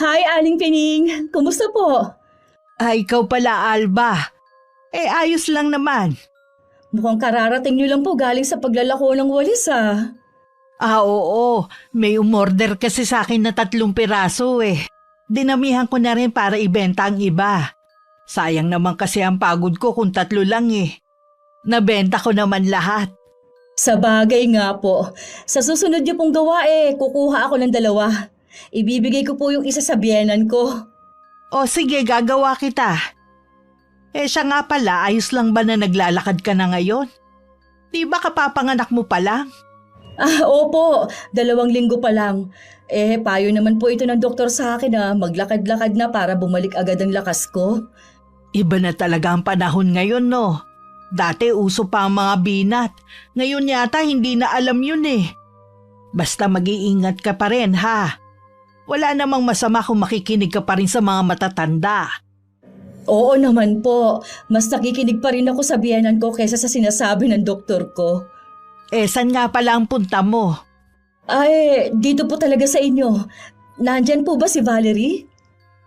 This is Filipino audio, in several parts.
Hi, Aling Pining. Kumusta po? Ikaw pala, Alba. Ayos lang naman. Mukhang kararating niyo lang po galing sa paglalako ng walis Oo. May umorder kasi sa akin na 3 piraso eh. Dinamihan ko na rin para ibenta ang iba. Sayang naman kasi ang pagod ko kung 3 lang eh. Nabenta ko naman lahat. Sa bagay nga po. Sa susunod niyo pong gawa kukuha ako ng 2. Ibibigay ko po yung isa sa biyenan ko. O sige, gagawa kita. Siya nga pala, ayos lang ba na naglalakad ka na ngayon? Di ba kapapanganak mo pa lang? Opo. 2 linggo pa lang. Payo naman po ito ng doktor sa akin na maglakad-lakad na para bumalik agad ang lakas ko. Iba na talaga ang panahon ngayon, no? Dati uso pa ang mga binat. Ngayon yata hindi na alam yun eh. Basta mag-iingat ka pa rin, ha? Wala namang masama kung makikinig ka pa rin sa mga matatanda. Oo naman po. Mas nakikinig pa rin ako sa biyenan ko kaysa sa sinasabi ng doktor ko. Saan nga pala ang punta mo? Dito po talaga sa inyo. Nandyan po ba si Valerie?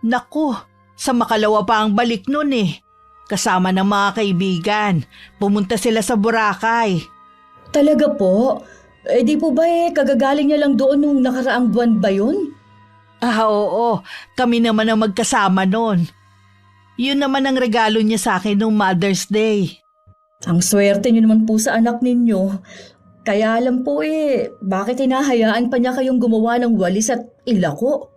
Naku, sa makalawa pa ang balik nun eh. Kasama ng mga kaibigan. Pumunta sila sa Boracay. Talaga po? Di po ba kagagaling niya lang doon nung nakaraang buwan ba yun? Oo. Kami naman ang magkasama nun. Yun naman ang regalo niya sa akin nung Mother's Day. Ang swerte niyo naman po sa anak ninyo. Kaya alam po bakit hinahayaan pa niya kayong gumawa ng walis at ilako?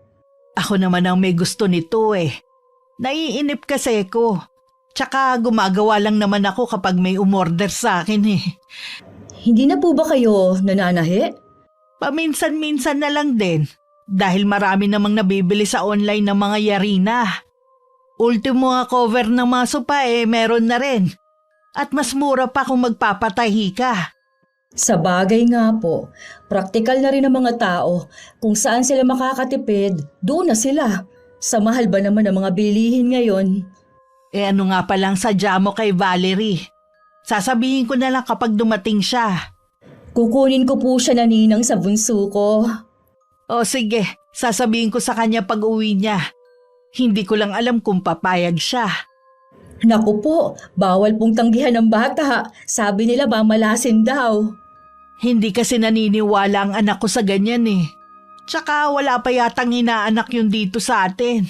Ako naman ang may gusto nito eh. Naiinip kasi ko. Tsaka gumagawa lang naman ako kapag may umorder sa akin eh. Hindi na po ba kayo nananahi? Paminsan-minsan na lang din. Dahil marami namang nabibili sa online ng mga yarina. Ultimo nga cover ng mga sopa meron na rin. At mas mura pa kung magpapatahi ka. Sa bagay nga po, praktikal na rin ang mga tao. Kung saan sila makakatipid, doon na sila. Sa mahal ba naman ang mga bilihin ngayon? Ano nga palang sadya mo kay Valerie? Sasabihin ko na lang kapag dumating siya. Kukunin ko po siya na ninang sa bunso ko. O sige, sasabihin ko sa kanya pag uwi niya. Hindi ko lang alam kung papayag siya. Naku po, bawal pong tanggihan ng bata. Sabi nila mamalasin daw. Hindi kasi naniniwala ang anak ko sa ganyan eh. Tsaka wala pa yatang inaanak yun dito sa atin.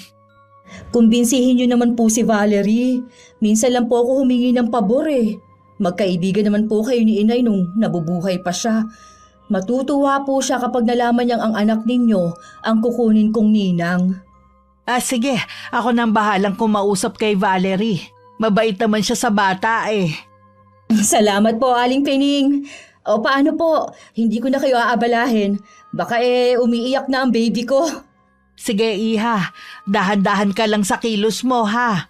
Kumbinsihin niyo naman po si Valerie. Minsan lang po ako humingi ng pabor Magkaibigan naman po kayo ni inay nung nabubuhay pa siya. Matutuwa po siya kapag nalaman niyang ang anak ninyo ang kukunin kong ninang. Sige, ako nang bahalang kumausap kay Valerie. Mabait naman siya sa bata eh. Salamat po, Aling Pining. O paano po? Hindi ko na kayo aabalahin. Baka umiiyak na ang baby ko. Sige iha, dahan-dahan ka lang sa kilos mo ha.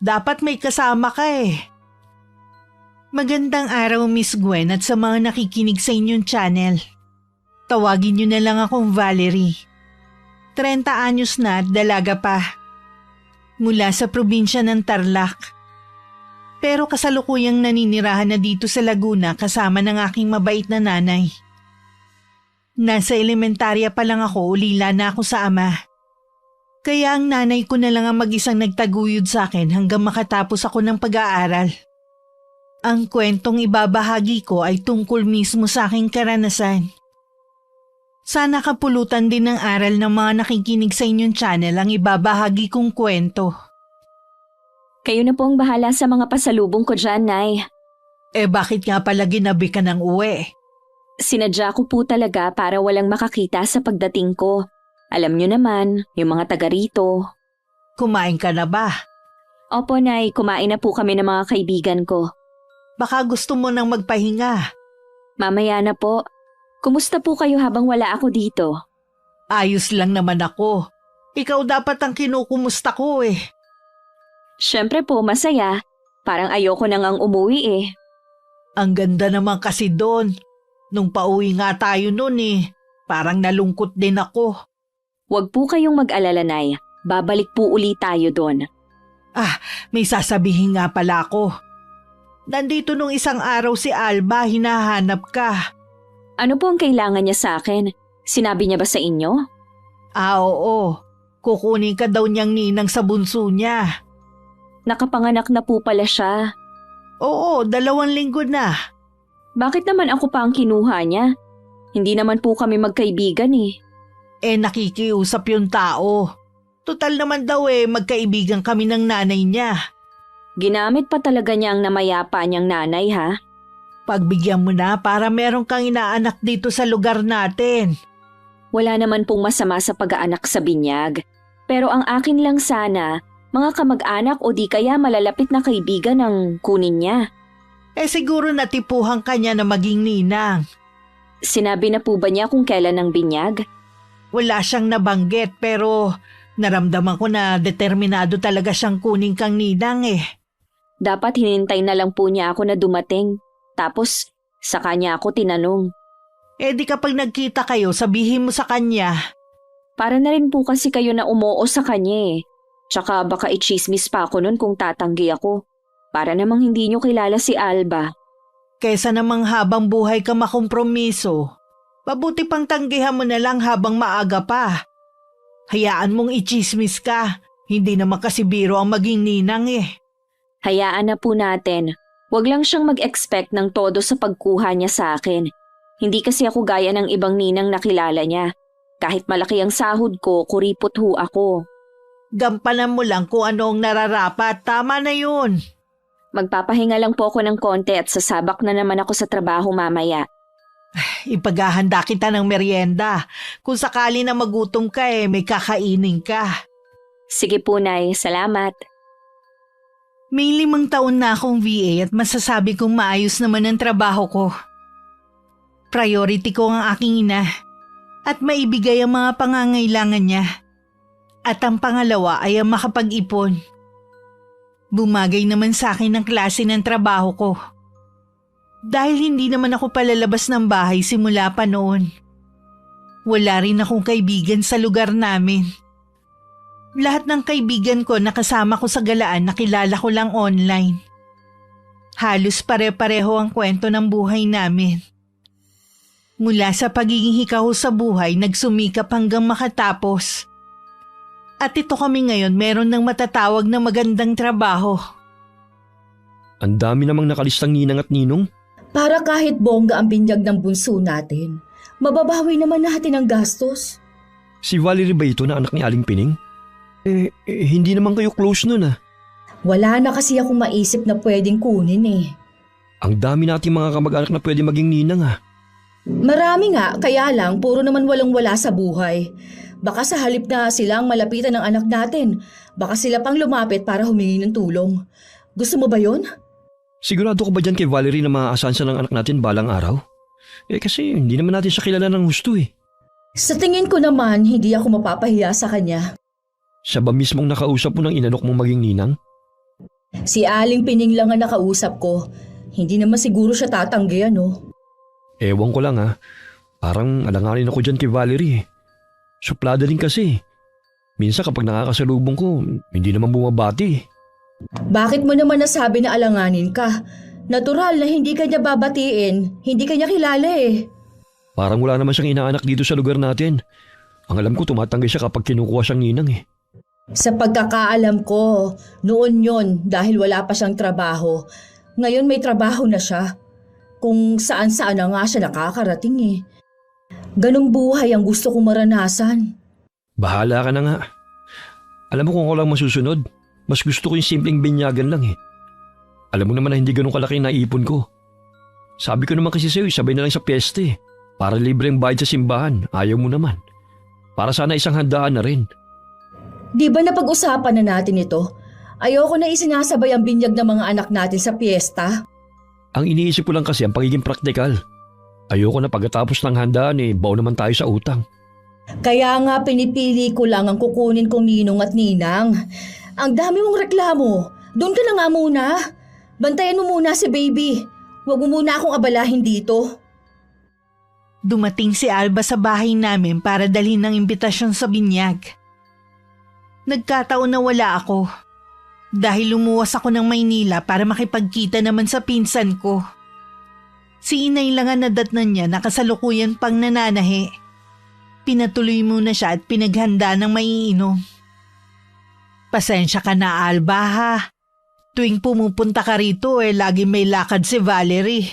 Dapat may kasama ka eh. Magandang araw Miss Gwen at sa mga nakikinig sa inyong channel. Tawagin niyo na lang akong Valerie. 30 anyos na at dalaga pa. Mula sa probinsya ng Tarlac. Pero kasalukuyang naninirahan na dito sa Laguna kasama ng aking mabait na nanay. Nasa elementarya pa lang ako, ulila na ako sa ama. Kaya ang nanay ko na lang ang mag-isang nagtaguyod sa akin hanggang makatapos ako ng pag-aaral. Ang kwentong ibabahagi ko ay tungkol mismo sa aking karanasan. Sana kapulutan din ng aral ng mga nakikinig sa inyong channel ang ibabahagi kong kwento. Kayo na po ang bahala sa mga pasalubong ko dyan, Nay. Bakit nga pala ginabi ka ng uwi? Sinadya ko po talaga para walang makakita sa pagdating ko. Alam nyo naman, yung mga taga rito. Kumain ka na ba? Opo, Nay, kumain na po kami ng mga kaibigan ko. Baka gusto mo nang magpahinga. Mamaya na po. Kumusta po kayo habang wala ako dito? Ayos lang naman ako. Ikaw dapat ang kinukumusta ko eh. Siyempre po, masaya. Parang ayoko nang ang umuwi Ang ganda naman kasi doon. Nung pauwi nga tayo noon parang nalungkot din ako. Huwag po kayong mag-alala, Nay. Babalik po uli tayo doon. May sasabihin nga pala ako. Nandito nung isang araw si Alba, hinahanap ka. Ano po ang kailangan niya sa akin? Sinabi niya ba sa inyo? Oo. Kukunin ka daw niyang ninang sa bunso niya. Nakapanganak na po pala siya. Oo, 2 linggo na. Bakit naman ako pa ang kinuha niya? Hindi naman po kami magkaibigan eh. Nakikiusap yung tao. Total naman daw magkaibigan kami ng nanay niya. Ginamit pa talaga niya ang namayapa niyang nanay ha? Pagbigyan mo na para meron kang inaanak dito sa lugar natin. Wala naman pong masama sa pag-aanak sa binyag. Pero ang akin lang sana, mga kamag-anak o di kaya malalapit na kaibigan ang kunin niya. Siguro natipuhan ka niya na maging ninang. Sinabi na po ba niya kung kailan ang binyag? Wala siyang nabanggit pero naramdaman ko na determinado talaga siyang kunin kang ninang Dapat hinintay na lang po niya ako na dumating. Tapos, sa kanya ako tinanong. Di kapag nagkita kayo, sabihin mo sa kanya. Para na rin po kasi kayo na umoo sa kanya Tsaka baka i-chismis pa ako nun kung tatanggi ako. Para namang hindi niyo kilala si Alba. Kesa namang habang buhay ka makompromiso, mabuti pang tanggihan mo na lang habang maaga pa. Hayaan mong i-chismis ka, hindi naman kasi biro ang maging ninang Hayaan na po natin. Huwag lang siyang mag-expect ng todo sa pagkuha niya sa akin. Hindi kasi ako gaya ng ibang ninang nakilala niya. Kahit malaki ang sahod ko, kuripot ho ako. Gampanan mo lang kung ano ang nararapat, tama na yun. Magpapahinga lang po ako ng konti at sasabak na naman ako sa trabaho mamaya. Ipaghahanda kita ng merienda. Kung sakali na magutom ka may kakainin ka. Sige po, Nay. Salamat. May 5 taon na akong VA at masasabi kong maayos naman ang trabaho ko. Priority ko ang aking ina at maibigay ang mga pangangailangan niya. At ang pangalawa ay ang makapag-ipon. Bumagay naman sa akin ang klase ng trabaho ko. Dahil hindi naman ako palalabas ng bahay simula pa noon. Wala rin akong kaibigan sa lugar namin. Lahat ng kaibigan ko nakasama ko sa galaan nakilala ko lang online. Halos pare-pareho ang kwento ng buhay namin. Mula sa pagiging hikaw sa buhay, nagsumikap hanggang makatapos. At ito kami ngayon meron ng matatawag na magandang trabaho. Ang dami namang nakalistang ninang at ninong. Para kahit bongga ang binyag ng bunso natin, mababawi naman natin ang gastos. Si Valerie ba ito na anak ni Aling Pining? Hindi naman kayo close nun Wala na kasi akong maisip na pwedeng kunin Ang dami nating mga kamag-anak na pwede maging ninang Marami nga, kaya lang puro naman walang-wala sa buhay. Baka sa halip na sila ang malapitan ng anak natin, baka sila pang lumapit para humingi ng tulong. Gusto mo ba yun? Sigurado ka ba dyan kay Valerie na maaasahan siya ng anak natin balang araw? Kasi hindi naman natin siya kilala ng husto Sa tingin ko naman, hindi ako mapapahiya sa kanya. Siya ba mismong nakausap mo ng inanok mong maging ninang? Si Aling Pining lang ang nakausap ko. Hindi naman siguro siya tatanggi Ewan ko lang Parang alanganin ako dyan kay Valerie Suplada din kasi. Minsan kapag nakakasalubong ko, hindi naman bumabati Bakit mo naman nasabi na alanganin ka? Natural na hindi ka niya babatiin, hindi ka niya kilala Parang wala naman siyang inaanak dito sa lugar natin. Ang alam ko tumatanggi siya kapag kinukuha siyang ninang Sa pagkakaalam ko, noon yon dahil wala pa siyang trabaho. Ngayon may trabaho na siya. Kung saan-saan na nga siya nakakarating Ganong buhay ang gusto kong maranasan. Bahala ka na nga. Alam mo kung ako lang masusunod, mas gusto ko yung simpleng binyagan lang Alam mo naman na hindi ganun kalaki na ipon ko. Sabi ko naman kasi sa'yo, sabay na lang sa piyesta Para libre ang bayad sa simbahan, ayaw mo naman. Para sana isang handaan na rin. Di ba napag-usapan na natin ito? Ayoko na isinasabay ang binyag ng mga anak natin sa piyesta. Ang iniisip ko lang kasi ang pagiging praktikal. Ayoko na pagkatapos ng handaan baw naman tayo sa utang. Kaya nga pinipili ko lang ang kukunin kong ninong at ninang. Ang dami mong reklamo. Doon ka na nga muna. Bantayan mo muna si baby. Huwag mo muna akong abalahin dito. Dumating si Alba sa bahay namin para dalhin ng imbitasyon sa binyag. Nagkataon na wala ako. Dahil lumuwas ako ng Maynila para makipagkita naman sa pinsan ko. Si inay lang ang nadatnan niya na kasalukuyan pang nananahi. Pinatuloy mo na siya at pinaghanda ng maiinom. Pasensya ka na, Alba, ha? Tuwing pumupunta ka rito lagi may lakad si Valerie.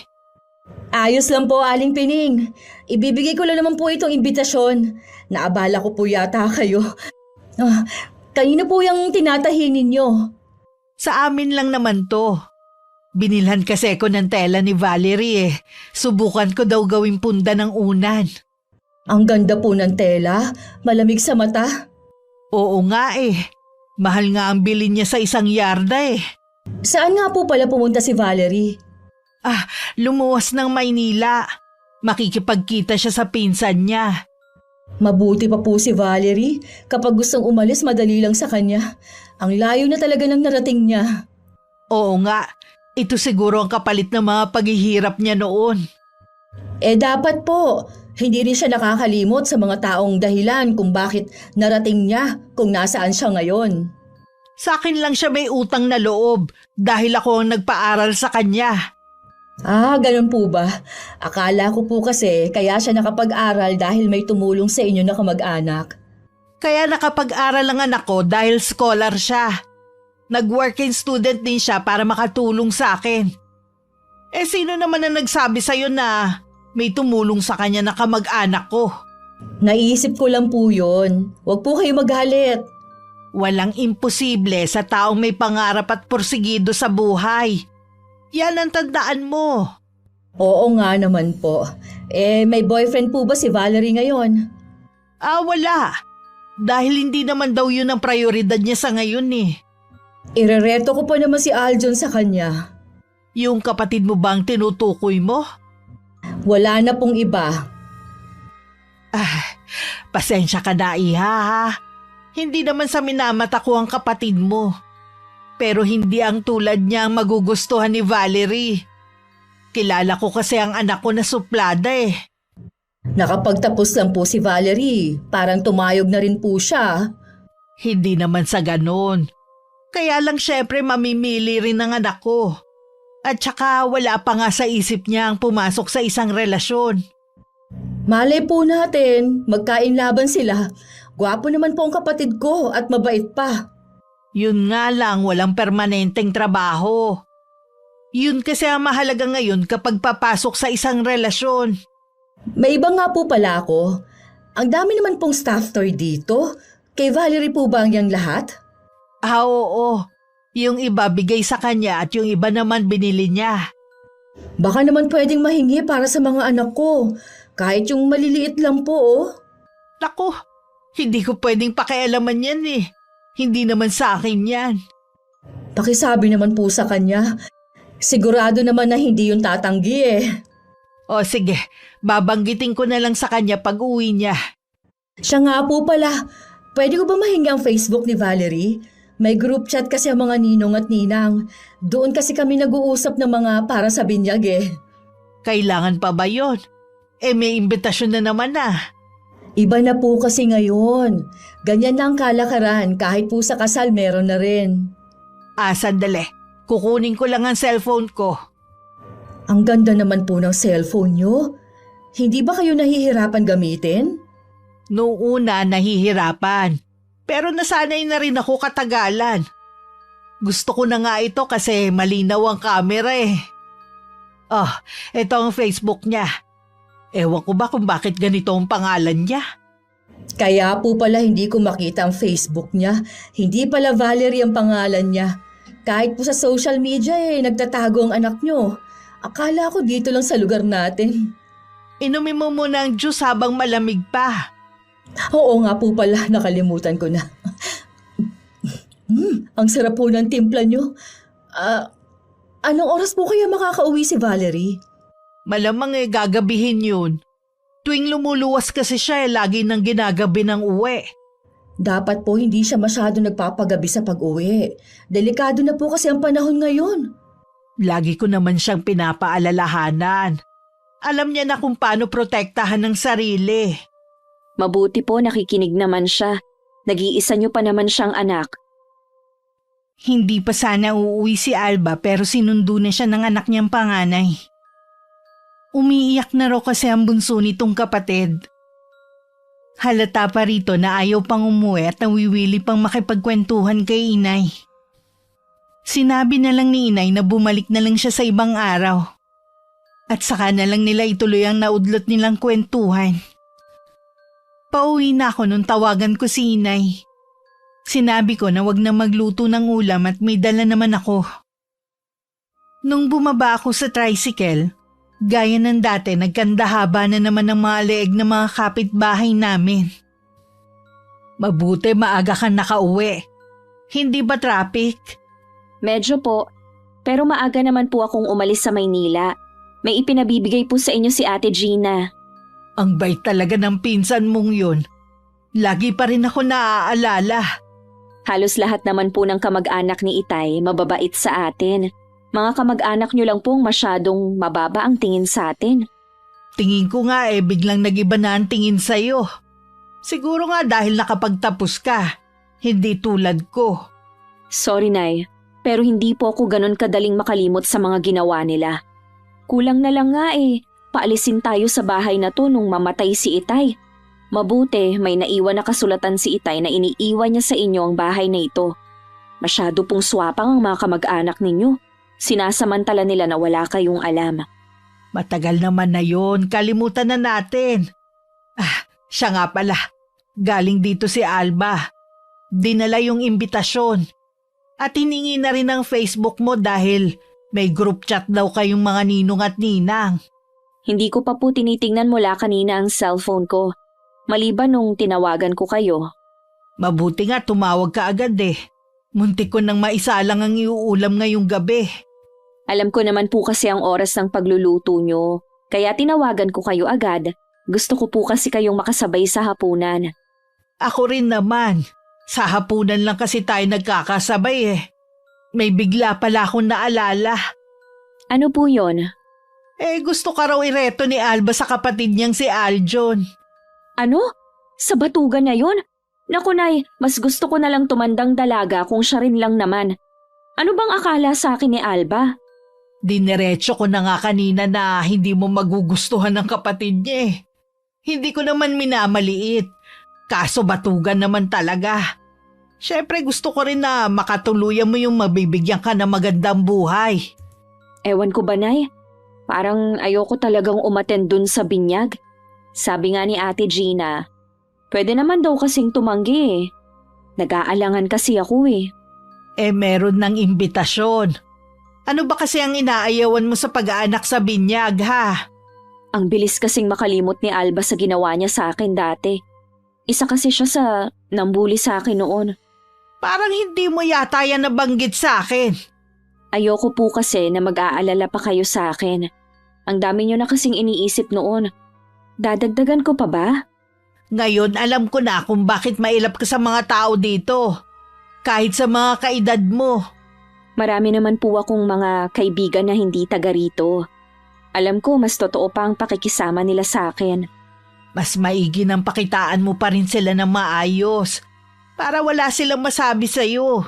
Ayos lang po, Aling Pining. Ibibigay ko lang naman po itong imbitasyon. Naabala ko po yata kayo. Kanino po yung tinatahi ninyo? Sa amin lang naman to. Binilhan kasi ko ng tela ni Valerie. Subukan ko daw gawing punda ng unan. Ang ganda po ng tela. Malamig sa mata. Oo nga Mahal nga ang bilin niya sa 1 yarda Saan nga po pala pumunta si Valerie? Lumuwas ng Maynila. Makikipagkita siya sa pinsan niya. Mabuti pa po si Valerie. Kapag gustong umalis, madali lang sa kanya. Ang layo na talaga ng narating niya. Oo nga. Ito siguro ang kapalit ng mga paghihirap niya noon. Dapat po. Hindi rin siya nakakalimot sa mga taong dahilan kung bakit narating niya kung nasaan siya ngayon. Sa akin lang siya may utang na loob dahil ako ang nagpaaral sa kanya. Ganun po ba? Akala ko po kasi kaya siya nakapag-aral dahil may tumulong sa inyo na kamag-anak. Kaya nakapag-aral ang anak ko dahil scholar siya. Nag-working student din siya para makatulong sa akin. Sino naman ang nagsabi sa'yo na may tumulong sa kanya na kamag-anak ko? Naisip ko lang po yun. Huwag po kayo magalit. Walang imposible sa taong may pangarap at porsigido sa buhay. Yan ang tandaan mo. Oo nga naman po. May boyfriend po ba si Valerie ngayon? Wala. Dahil hindi naman daw yun ang prioridad niya sa ngayon Irereto ko pa naman si Aljon sa kanya. Yung kapatid mo bang tinutukoy mo? Wala na pong iba. Pasensya ka na, iha, ha? Hindi naman sa minamata ko ang kapatid mo. Pero hindi ang tulad niya ang magugustuhan ni Valerie. Kilala ko kasi ang anak ko na suplada Nakapagtapos lang po si Valerie. Parang tumayog na rin po siya. Hindi naman sa ganon. Kaya lang syempre mamimili rin ang anak ko. At saka wala pa nga sa isip niya ang pumasok sa isang relasyon. Malay po natin, magkainlaban sila. Gwapo naman po ang kapatid ko at mabait pa. Yun nga lang, walang permanenteng trabaho. Yun kasi ang mahalaga ngayon kapag papasok sa isang relasyon. May iba nga po pala ako. Ang dami naman pong staff toy dito. Kay Valerie po ba ang yang lahat? Oo. Yung iba bigay sa kanya at yung iba naman binili niya. Baka naman pwedeng mahingi para sa mga anak ko. Kahit yung maliliit lang po Naku, hindi ko pwedeng pakialaman yan Hindi naman sa akin yan. Pakisabi naman po sa kanya. Sigurado naman na hindi yung tatanggi O sige, babanggitin ko na lang sa kanya pag uwi niya. Siya nga po pala. Pwede ko ba mahingi ang Facebook ni Valerie? May group chat kasi ang mga ninong at ninang. Doon kasi kami nag-uusap ng mga para sa binyag Kailangan pa ba yun? May imbitasyon na naman Iba na po kasi ngayon. Ganyan na ang kalakaran kahit po sa kasal meron na rin. Sandali. Kukunin ko lang ang cellphone ko. Ang ganda naman po ng cellphone nyo. Hindi ba kayo nahihirapan gamitin? Noong una nahihirapan. Pero nasanay na rin ako katagalan. Gusto ko na nga ito kasi malinaw ang camera ito ang Facebook niya. Ewan ko ba kung bakit ganito ang pangalan niya. Kaya po pala hindi ko makita ang Facebook niya. Hindi pala Valerie ang pangalan niya. Kahit po sa social media nagtatago ang anak nyo. Akala ko dito lang sa lugar natin. Inumin mo muna ang juice habang malamig pa. Oo nga po pala, nakalimutan ko na. Ang sarap po ng timpla nyo. Anong oras po kaya makakauwi si Valerie? Malamang gagabihin yun. Tuwing lumuluwas kasi siya lagi nang ginagabi ng uwi. Dapat po hindi siya masyado nagpapagabi sa pag-uwi. Delikado na po kasi ang panahon ngayon. Lagi ko naman siyang pinapaalalahanan. Alam niya na kung paano protektahan ng sarili. Mabuti po nakikinig naman siya. Nag-iisa niyo pa naman siyang anak. Hindi pa sana uuwi si Alba pero sinundo na siya ng anak niyang panganay. Umiiyak na raw kasi ang bunso nitong kapatid. Halata pa rito na ayaw pang umuwi at nawiwili pang makipagkwentuhan kay inay. Sinabi na lang ni inay na bumalik na lang siya sa ibang araw. At saka na lang nila ituloy ang naudlot nilang kwentuhan. Pauwi na ako nung tawagan ko si inay. Sinabi ko na wag na magluto ng ulam at may dala naman ako. Nung bumaba ako sa tricycle, gaya ng dati nagkandahaba na naman ang mga leeg ng mga kapitbahay namin. Mabuti maaga ka nakauwi. Hindi ba traffic? Medyo po, pero maaga naman po akong umalis sa Maynila. May ipinabibigay po sa inyo si Ate Gina. Ang bait talaga ng pinsan mong yun. Lagi pa rin ako naaalala. Halos lahat naman po ng kamag-anak ni Itay mababait sa atin. Mga kamag-anak nyo lang pong masyadong mababa ang tingin sa atin. Tingin ko nga biglang nag-iba na ang tingin sa'yo. Siguro nga dahil nakapagtapos ka, hindi tulad ko. Sorry, Nay, pero hindi po ako ganun kadaling makalimot sa mga ginawa nila. Kulang na lang nga paalisin tayo sa bahay na to nung mamatay si Itay. Mabuti may naiwan na kasulatan si Itay na iniiwan niya sa inyo ang bahay na ito. Masyado pong swapang ang mga kamag-anak ninyo. Sinasamantala nila na wala kayong alam. Matagal naman na yon, kalimutan na natin. Siya nga pala, galing dito si Alba. Dinala yung imbitasyon. At hiningi na rin ang Facebook mo dahil may group chat daw kayong mga ninong at ninang. Hindi ko pa po tinitingnan mula kanina ang cellphone ko. Maliban nung tinawagan ko kayo. Mabuti nga tumawag ka agad Muntik ko nang maisalang ang iuulam ngayong gabi. Alam ko naman po kasi ang oras ng pagluluto nyo. Kaya tinawagan ko kayo agad. Gusto ko po kasi kayong makasabay sa hapunan. Ako rin naman. Sa hapunan lang kasi tayo nagkakasabay May bigla pala akong naalala. Ano po yon? Gusto ka raw ireto ni Alba sa kapatid niyang si Aljon. Ano? Sa batugan na yun? Naku, Nay, mas gusto ko na lang tumandang dalaga kung siya rin lang naman. Ano bang akala sa akin ni Alba? Diniretso ko na nga kanina na hindi mo magugustuhan ng kapatid niya Hindi ko naman minamaliit. Kaso batugan naman talaga. Siyempre gusto ko rin na makatuluyan mo yung mabibigyan ka ng magandang buhay. Ewan ko ba, Nay? Parang ayoko talagang umattend dun sa binyag. Sabi nga ni Ate Gina, pwede naman daw kasing tumanggi Nag-aalangan kasi ako meron ng imbitasyon. Ano ba kasi ang inaayawan mo sa pag-aanak sa binyag, ha? Ang bilis kasing makalimot ni Alba sa ginawa niya sa akin dati. Isa kasi siya sa nambuli sa akin noon. Parang hindi mo yata yan nabanggit sa akin. Ayoko po kasi na mag-aalala pa kayo sa akin. Ang dami niyo na kasing iniisip noon. Dadagdagan ko pa ba? Ngayon alam ko na kung bakit mailap ka sa mga tao dito. Kahit sa mga kaedad mo. Marami naman po akong mga kaibigan na hindi taga rito. Alam ko mas totoo pa ang pakikisama nila sa akin. Mas maigi nang pakitaan mo pa rin sila ng maayos. Para wala silang masabi sa'yo.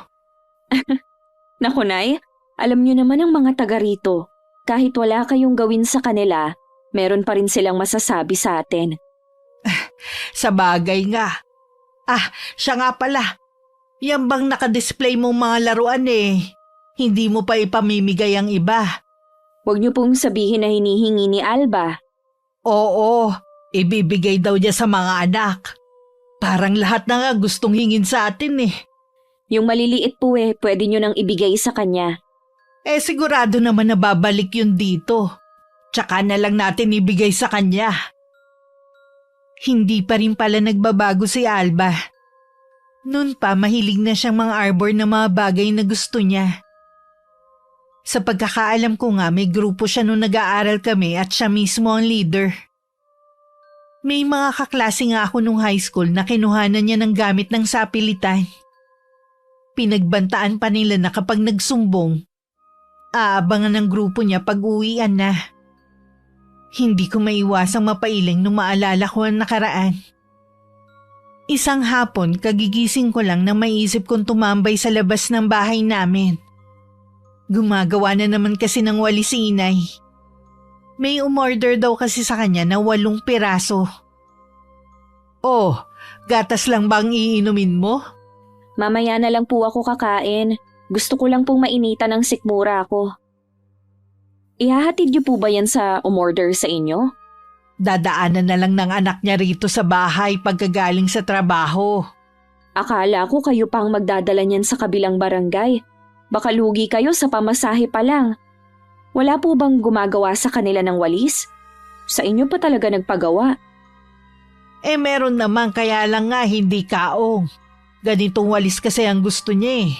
Naku, Nay, alam niyo naman ang mga taga rito. Kahit wala kayong gawin sa kanila, meron pa rin silang masasabi sa atin. Sa bagay nga. Siya nga pala. Yan bang nakadisplay mong mga laruan Hindi mo pa ipamimigay ang iba. Huwag niyo pong sabihin na hinihingi ni Alba. Oo, ibibigay daw niya sa mga anak. Parang lahat na nga gustong hingin sa atin Yung maliliit po pwede niyo nang ibigay sa kanya. Sigurado naman na babalik yun dito. Tsaka na lang natin ibigay sa kanya. Hindi pa rin pala nagbabago si Alba. Noon pa mahilig na siyang mga arbor na mga bagay na gusto niya. Sa pagkakaalam ko nga may grupo siya nung nag-aaral kami at siya mismo ang leader. May mga kaklase nga ako nung high school na kinuhanan niya ng gamit ng sapilitan. Pinagbantaan pa nila na kapag nagsumbong, aabangan ng grupo niya pag-uwian na. Hindi ko maiwasang mapailing nung maalala ko ang nakaraan. Isang hapon, kagigising ko lang na maisip kong tumambay sa labas ng bahay namin. Gumagawa na naman kasi ng walis si inay. May umorder daw kasi sa kanya na 8 piraso. Oh, gatas lang bang iinumin mo? Mamaya na lang po ako kakain. Gusto ko lang pong mainitan ng sikmura ko. Ihahatid niyo po ba yan sa umorder sa inyo? Dadaanan na lang ng anak niya rito sa bahay pagkagaling sa trabaho. Akala ko kayo pang magdadala niyan sa kabilang barangay. Baka lugi kayo sa pamasahe pa lang. Wala po bang gumagawa sa kanila ng walis? Sa inyo pa talaga nagpagawa. Meron naman kaya lang nga hindi kaong. Ganitong walis kasi ang gusto niya eh.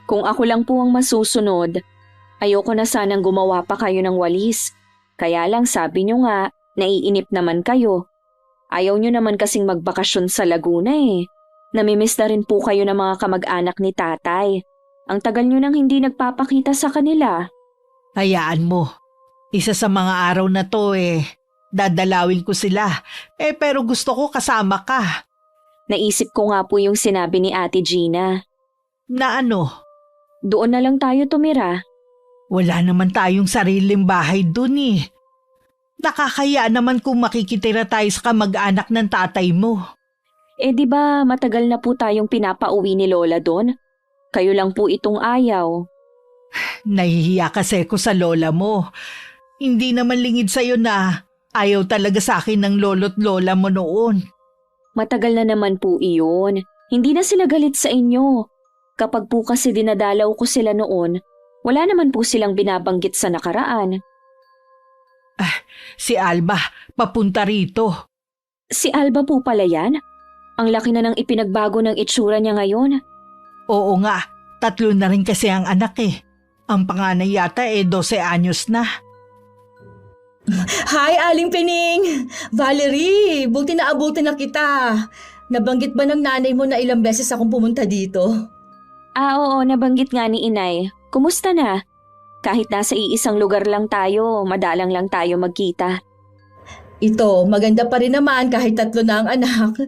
Kung ako lang po ang masusunod, ayoko na sanang gumawa pa kayo ng walis. Kaya lang sabi niyo nga, naiinip naman kayo. Ayaw niyo naman kasing magbakasyon sa Laguna eh. Namimiss na rin po kayo ng mga kamag-anak ni tatay. Ang tagal niyo nang hindi nagpapakita sa kanila. Hayaan mo. Isa sa mga araw na to dadalawin ko sila. Pero gusto ko kasama ka. Naisip ko nga po yung sinabi ni Ate Gina. Na ano? Doon na lang tayo tumira. Wala naman tayong sariling bahay dun eh. Nakakaya naman kung makikitira tayo sa kamag-anak ng tatay mo. Di ba matagal na po tayong pinapauwi ni Lola doon? Kayo lang po itong ayaw. Nahihiya kasi ko sa lola mo. Hindi naman lingid sa'yo na ayaw talaga sa akin ng lolo't lola mo noon. Matagal na naman po iyon. Hindi na sila galit sa inyo. Kapag po kasi dinadalaw ko sila noon, wala naman po silang binabanggit sa nakaraan. Si Alba, papunta rito. Si Alba po pala yan? Ang laki na ng ipinagbago ng itsura niya ngayon. Oo nga, 3 na rin kasi ang anak eh. Ang panganay yata 12 anyos na. Hi, Aling Pining! Valerie, buti na abutin na kita. Nabanggit ba ng nanay mo na ilang beses akong pumunta dito? Oo, nabanggit nga ni Inay. Kumusta na? Kahit nasa iisang lugar lang tayo, madalang lang tayo magkita. Ito, maganda pa rin naman kahit 3 na ang anak.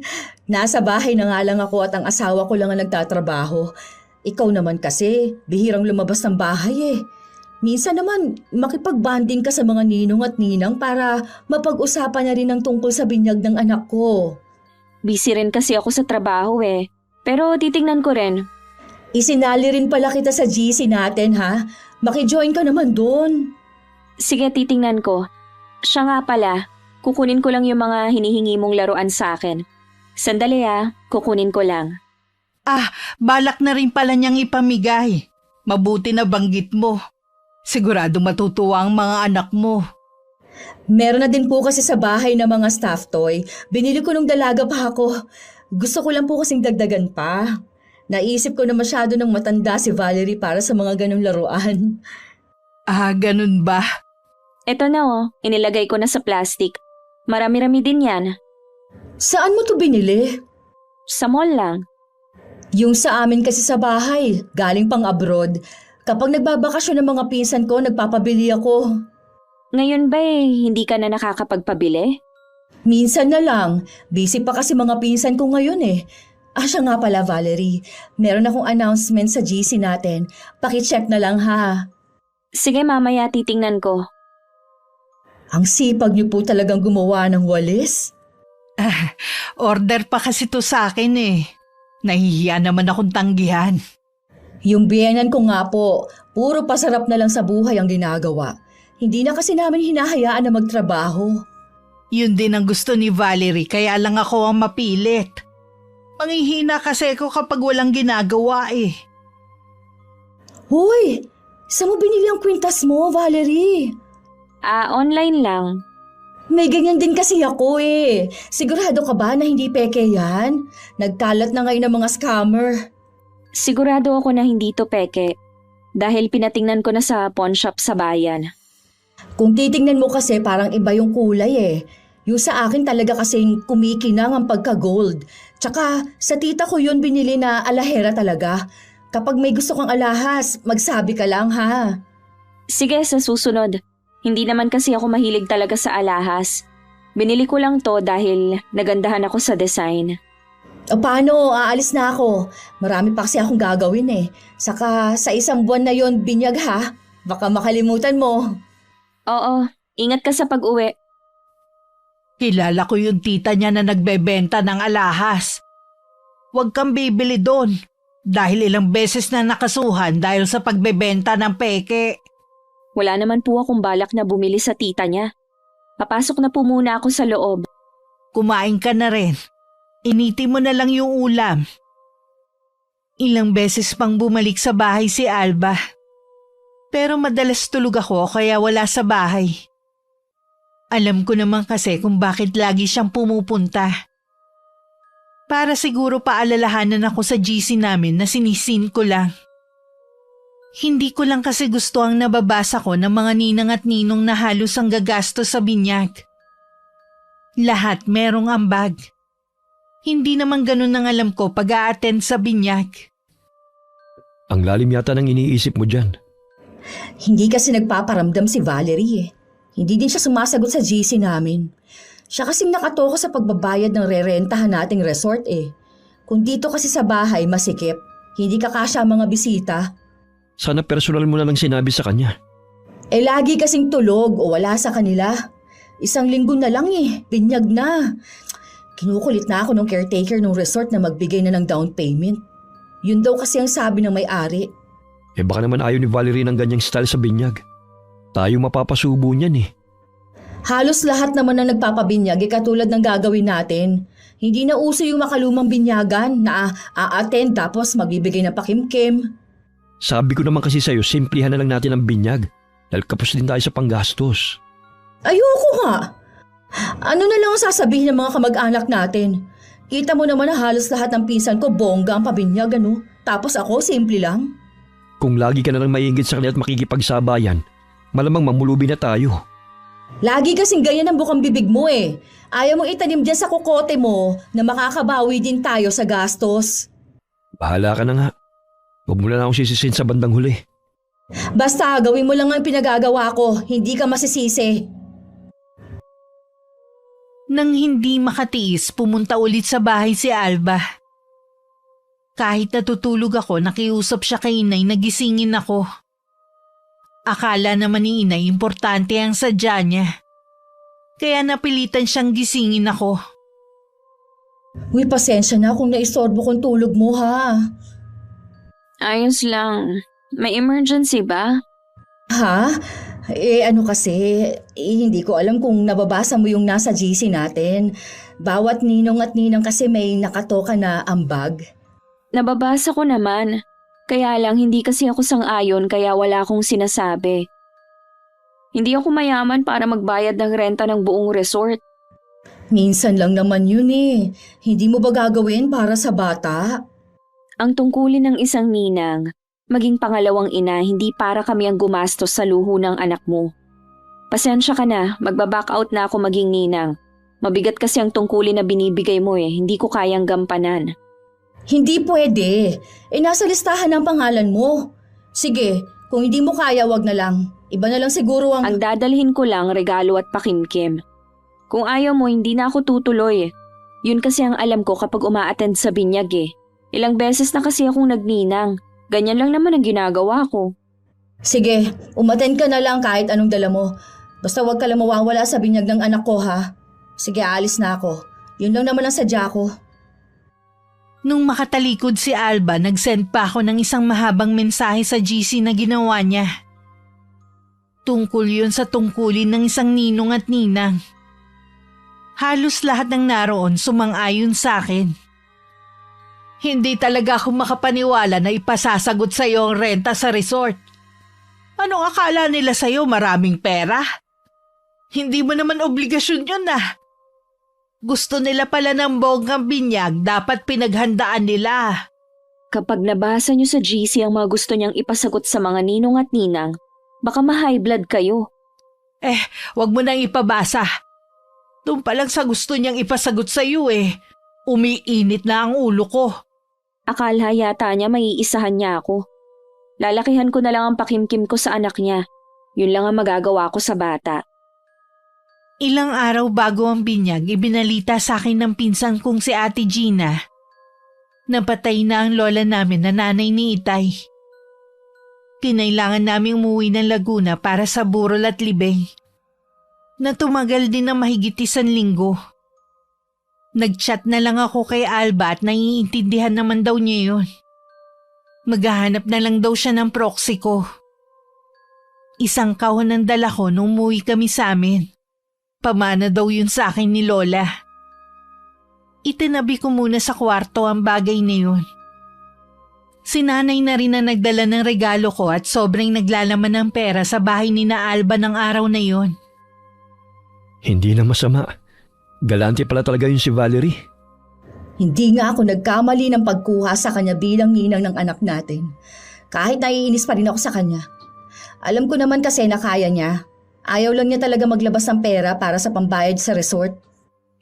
Nasa bahay na nga lang ako at ang asawa ko lang ang nagtatrabaho. Ikaw naman kasi, bihirang lumabas ng bahay eh. Minsan naman, makipag-bonding ka sa mga ninong at ninang para mapag-usapan na rin ang tungkol sa binyag ng anak ko. Busy rin kasi ako sa trabaho eh. Pero titingnan ko rin. Isinali rin pala kita sa GC natin ha. Makijoin ka naman doon. Sige, titingnan ko. Siya nga pala, kukunin ko lang yung mga hinihingi mong laruan sa akin. Sandali kukunin ko lang. Balak na rin pala niyang ipamigay. Mabuti na banggit mo. Sigurado matutuwa ang mga anak mo. Meron na din po kasi sa bahay na mga stuffed toy. Binili ko nung dalaga pa ako. Gusto ko lang po kasing dagdagan pa. Naisip ko na masyado nang matanda si Valerie para sa mga ganong laruan. Ganun ba? Eto na inilagay ko na sa plastic. Marami-rami din yan. Saan mo to binili? Sa mall lang. Yung sa amin kasi sa bahay, galing pang abroad. Kapag nagbabakasyon ng mga pinsan ko, nagpapabili ako. Ngayon ba hindi ka na nakakapagpabili? Minsan na lang. Busy pa kasi mga pinsan ko ngayon eh. Siya nga pala Valerie. Meron akong announcement sa GC natin. Paki-check na lang ha. Sige mamaya titingnan ko. Ang sipag niyo po talagang gumawa ng walis. Order pa kasi to sa akin eh. Nahihiya naman akong tanggihan. Yung biyenan ko nga po, puro pasarap na lang sa buhay ang ginagawa. Hindi na kasi namin hinahayaan na magtrabaho. Yun din ang gusto ni Valerie kaya lang ako ang mapilit. Manghihina kasi ako kapag walang ginagawa eh. Hoy! Saan mo binili ang kwintas mo, Valerie? Online lang. May ganyan din kasi ako eh. Sigurado ka ba na hindi peke yan? Nagkalat na ngayon ng mga scammer. Sigurado ako na hindi to peke. Dahil pinatingnan ko na sa pawn shop sa bayan. Kung titingnan mo kasi parang iba yung kulay eh. Yung sa akin talaga kasing kumikinang ang pagka-gold. Tsaka sa tita ko yun binili na alahera talaga. Kapag may gusto kang alahas, magsabi ka lang ha. Sige, sa susunod. Hindi naman kasi ako mahilig talaga sa alahas. Binili ko lang to dahil nagandahan ako sa design. O paano, aalis na ako. Marami pa kasi akong gagawin eh. Saka sa isang buwan na yon binyag ha. Baka makalimutan mo. Oo, ingat ka sa pag-uwi. Kilala ko yung tita niya na nagbebenta ng alahas. Huwag kang bibili doon dahil ilang beses na nakasuhan dahil sa pagbebenta ng peke. Wala naman po akong balak na bumili sa tita niya. Papasok na po muna ako sa loob. Kumain ka na rin. Initi mo na lang yung ulam. Ilang beses pang bumalik sa bahay si Alba. Pero madalas tulog ako kaya wala sa bahay. Alam ko naman kasi kung bakit lagi siyang pumupunta. Para siguro paalalahanan ako sa GC namin na sinisin ko lang. Hindi ko lang kasi gusto ang nababasa ko ng mga ninang at ninong na halos ang gagastos sa binyag. Lahat merong ambag. Hindi naman ganun ang alam ko pag a-attend sa binyag. Ang lalim yata ng iniisip mo dyan. Hindi kasi nagpaparamdam si Valerie eh. Hindi din siya sumasagot sa GC namin. Siya kasing nakatoka sa pagbabayad ng rerentahan nating resort eh. Kung dito kasi sa bahay masikip, hindi kakasya ang mga bisita. Sana personal mo na lang sinabi sa kanya. Eh lagi kasing tulog o wala sa kanila. 1 linggo na lang eh, binyag na. Kinukulit na ako ng caretaker ng resort na magbigay na ng down payment. Yun daw kasi ang sabi ng may-ari. Eh baka naman ayaw ni Valerie ng ganyang style sa binyag. Tayo mapapasubo niyan eh. Halos lahat naman na nagpapabinyag ay katulad ng gagawin natin. Hindi na uso yung makalumang binyagan na a-attend tapos magbibigay ng pakimkim. Sabi ko naman kasi sa'yo, simplihan na lang natin ang binyag. Dahil kapos din tayo sa panggastos. Ayoko nga. Ano na lang ang sasabihin ng mga kamag-anak natin? Kita mo naman na halos lahat ng pinsan ko bongga ang pabinyag ano? Tapos ako simple lang. Kung lagi ka na lang maiinggit sa kanila at makikipagsabayan, malamang mamulubi na tayo. Lagi kasing ganyan ang bukang bibig mo eh. Ayaw mong itanim dyan sa kukote mo na makakabawi din tayo sa gastos. Bahala ka na nga. Huwag mo na akong sisisin sa bandang huli. Basta gawin mo lang ang pinagagawa ko, hindi ka masisisi. Nang hindi makatiis, pumunta ulit sa bahay si Alba. Kahit natutulog ako, nakiusap siya kay Inay na gisingin ako. Akala naman ni Inay importante ang sadya niya. Kaya napilitan siyang gisingin ako. Uy, pasensya na kung naistorbo kong tulog mo ha. Ayos lang. May emergency ba? Ha? Ano kasi, hindi ko alam kung nababasa mo yung nasa GC natin. Bawat ninong at ninang kasi may nakatoka na ambag. Nababasa ko naman. Kaya lang hindi kasi ako sang-ayon kaya wala akong sinasabi. Hindi ako mayaman para magbayad ng renta ng buong resort. Minsan lang naman yun eh. Hindi mo ba gagawin para sa bata? Ang tungkulin ng isang ninang, maging pangalawang ina, hindi para kami ang gumastos sa luho ng anak mo. Pasensya ka na, magbaback out na ako maging ninang. Mabigat kasi ang tungkulin na binibigay mo eh, hindi ko kayang gampanan. Hindi pwede. Nasa listahan ng pangalan mo. Sige, kung hindi mo kaya, wag na lang. Iba na lang siguro ang... Ang dadalhin ko lang regalo at pakimkim. Kung ayaw mo, hindi na ako tutuloy. Yun kasi ang alam ko kapag uma-attend sa binyag eh. Ilang beses na kasi akong nagninang. Ganyan lang naman ang ginagawa ko. Sige, umattend ka na lang kahit anong dala mo. Basta wag ka lang mawawala sa binyag ng anak ko ha. Sige, aalis na ako. Yun lang naman ang sadya ko. Nung makatalikod si Alba, nag-send pa ako ng isang mahabang mensahe sa GC na ginawa niya. Tungkol yun sa tungkulin ng isang ninong at ninang. Halos lahat ng naroon sumang-ayon sa akin. Hindi talaga ako makapaniwala na ipasasagot sa iyo ang renta sa resort. Anong akala nila sa iyo, maraming pera? Hindi mo naman obligasyon yun ah. Gusto nila pala ng bonggang binyag, dapat pinaghandaan nila. Kapag nabasa niyo sa GC ang mga gusto niyang ipasagot sa mga ninong at ninang, baka ma-high blood kayo. Wag mo nang ipabasa. Doon pa lang sa gusto niyang ipasagot sa iyo umiinit na ang ulo ko. Akala yata niya maiisahan niya ako. Lalakihan ko na lang ang pakimkim ko sa anak niya. Yun lang ang magagawa ko sa bata. Ilang araw bago ang binyag, ibinalita sa akin ng pinsan kong si Ate Gina. Napatay na ang lola namin na nanay ni Itay. Kinailangan namin umuwi ng Laguna para sa burol at libing. na tumagal din na mahigit 1 linggo. Nag-chat na lang ako kay Alba at naiintindihan naman daw niya yun. Maghahanap na lang daw siya ng proxy ko. Isang kahon ang dala ko nung umuwi kami sa amin. Pamana daw yun sa akin ni Lola. Itinabi ko muna sa kwarto ang bagay na yun. Si nanay na rin na nagdala ng regalo ko at sobrang naglalaman ng pera sa bahay ni na Alba ng araw na yun. Hindi na masama. Galante pala talaga yun si Valerie. Hindi nga ako nagkamali ng pagkuha sa kanya bilang ninang ng anak natin. Kahit naiinis pa rin ako sa kanya. Alam ko naman kasi na kaya niya. Ayaw lang niya talaga maglabas ng pera para sa pambayad sa resort.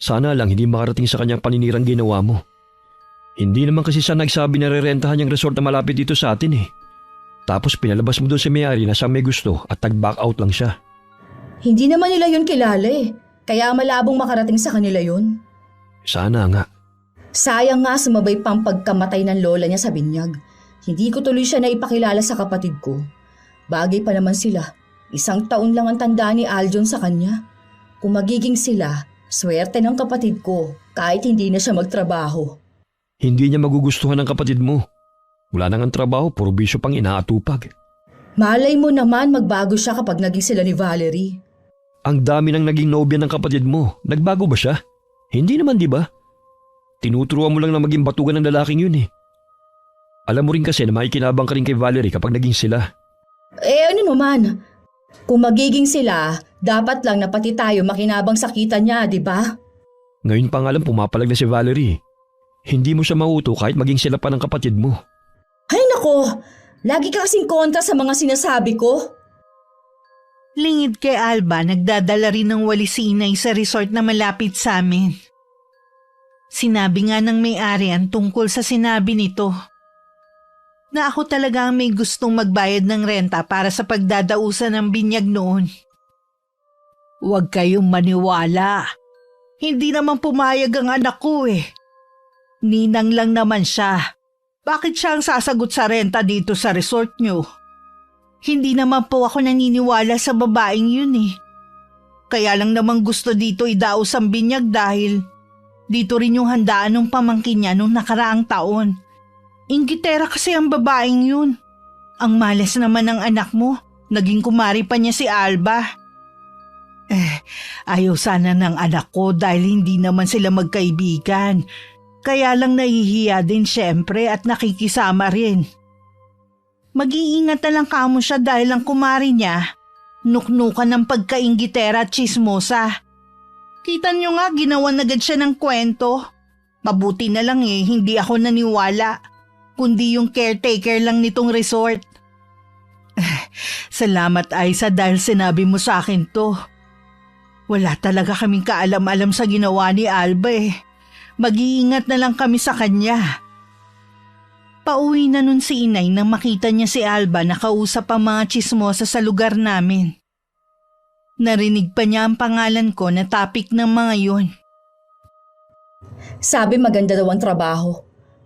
Sana lang hindi makarating sa kanyang paninirang ginawa mo. Hindi naman kasi siya nagsabi na rerentahan yung resort na malapit dito sa atin eh. Tapos pinalabas mo doon si may-ari na siya may gusto at tag-back out lang siya. Hindi naman nila yun kilala eh. Kaya malabong makarating sa kanila yun. Sana nga. Sayang nga sumabay pang pagkamatay ng lola niya sa binyag. Hindi ko tuloy siya naipakilala sa kapatid ko. Bagay pa naman sila. 1 taon lang ang tanda ni Aljon sa kanya. Kung magiging sila, swerte ng kapatid ko kahit hindi na siya magtrabaho. Hindi niya magugustuhan ng kapatid mo. Wala nang ang trabaho, puro bisyo pang inaatupag. Malay mo naman magbago siya kapag naging sila ni Valerie. Ang dami nang naging nobya ng kapatid mo. Nagbago ba siya? Hindi naman, di ba? Tinuturuan mo lang na maging batugan ng lalaking yun eh. Alam mo rin kasi na makikinabang ka rin kay Valerie kapag naging sila. Ano naman? Kung magiging sila, dapat lang na pati tayo makinabang sa kita niya, di ba? Ngayon pa nga lang pumapalag na si Valerie. Hindi mo siya mauto kahit maging sila pa ng kapatid mo. Ay nako! Lagi ka kasing kontra sa mga sinasabi ko. Lingid kay Alba, nagdadala rin ng walis si inay sa resort na malapit sa amin. Sinabi nga ng may-ari ang tungkol sa sinabi nito. Na ako talaga ang may gustong magbayad ng renta para sa pagdadausan ng binyag noon. Huwag kayong maniwala. Hindi naman pumayag ang anak ko eh. Ninang lang naman siya. Bakit siya ang sasagot sa renta dito sa resort nyo? Hindi naman po ako naniniwala sa babaeng yun eh. Kaya lang naman gusto dito idaos ang binyag dahil dito rin yung handaan ng pamangkin niya nung nakaraang taon. Inggitera kasi ang babaeng yun. Ang malas naman ng anak mo. Naging kumari pa niya si Alba. Ayaw sana ng anak ko dahil hindi naman sila magkaibigan. Kaya lang nahihiya din syempre at nakikisama rin. Mag-iingat na lang kamo siya dahil ang kumari niya, nuknukan ng pagkainggitera at chismosa. Kita niyo nga ginawan agad siya ng kwento. Mabuti na lang hindi ako naniwala, kundi yung caretaker lang nitong resort. Salamat Aiza dahil sinabi mo sa akin to. Wala talaga kaming kaalam-alam sa ginawa ni Alba eh. Mag-iingat na lang kami sa kanya. Pauwi na nun si inay nang makita niya si Alba nakausap ang mga chismosa sa lugar namin. Narinig pa niya ang pangalan ko na topic ng mga yun. Sabi maganda daw ang trabaho.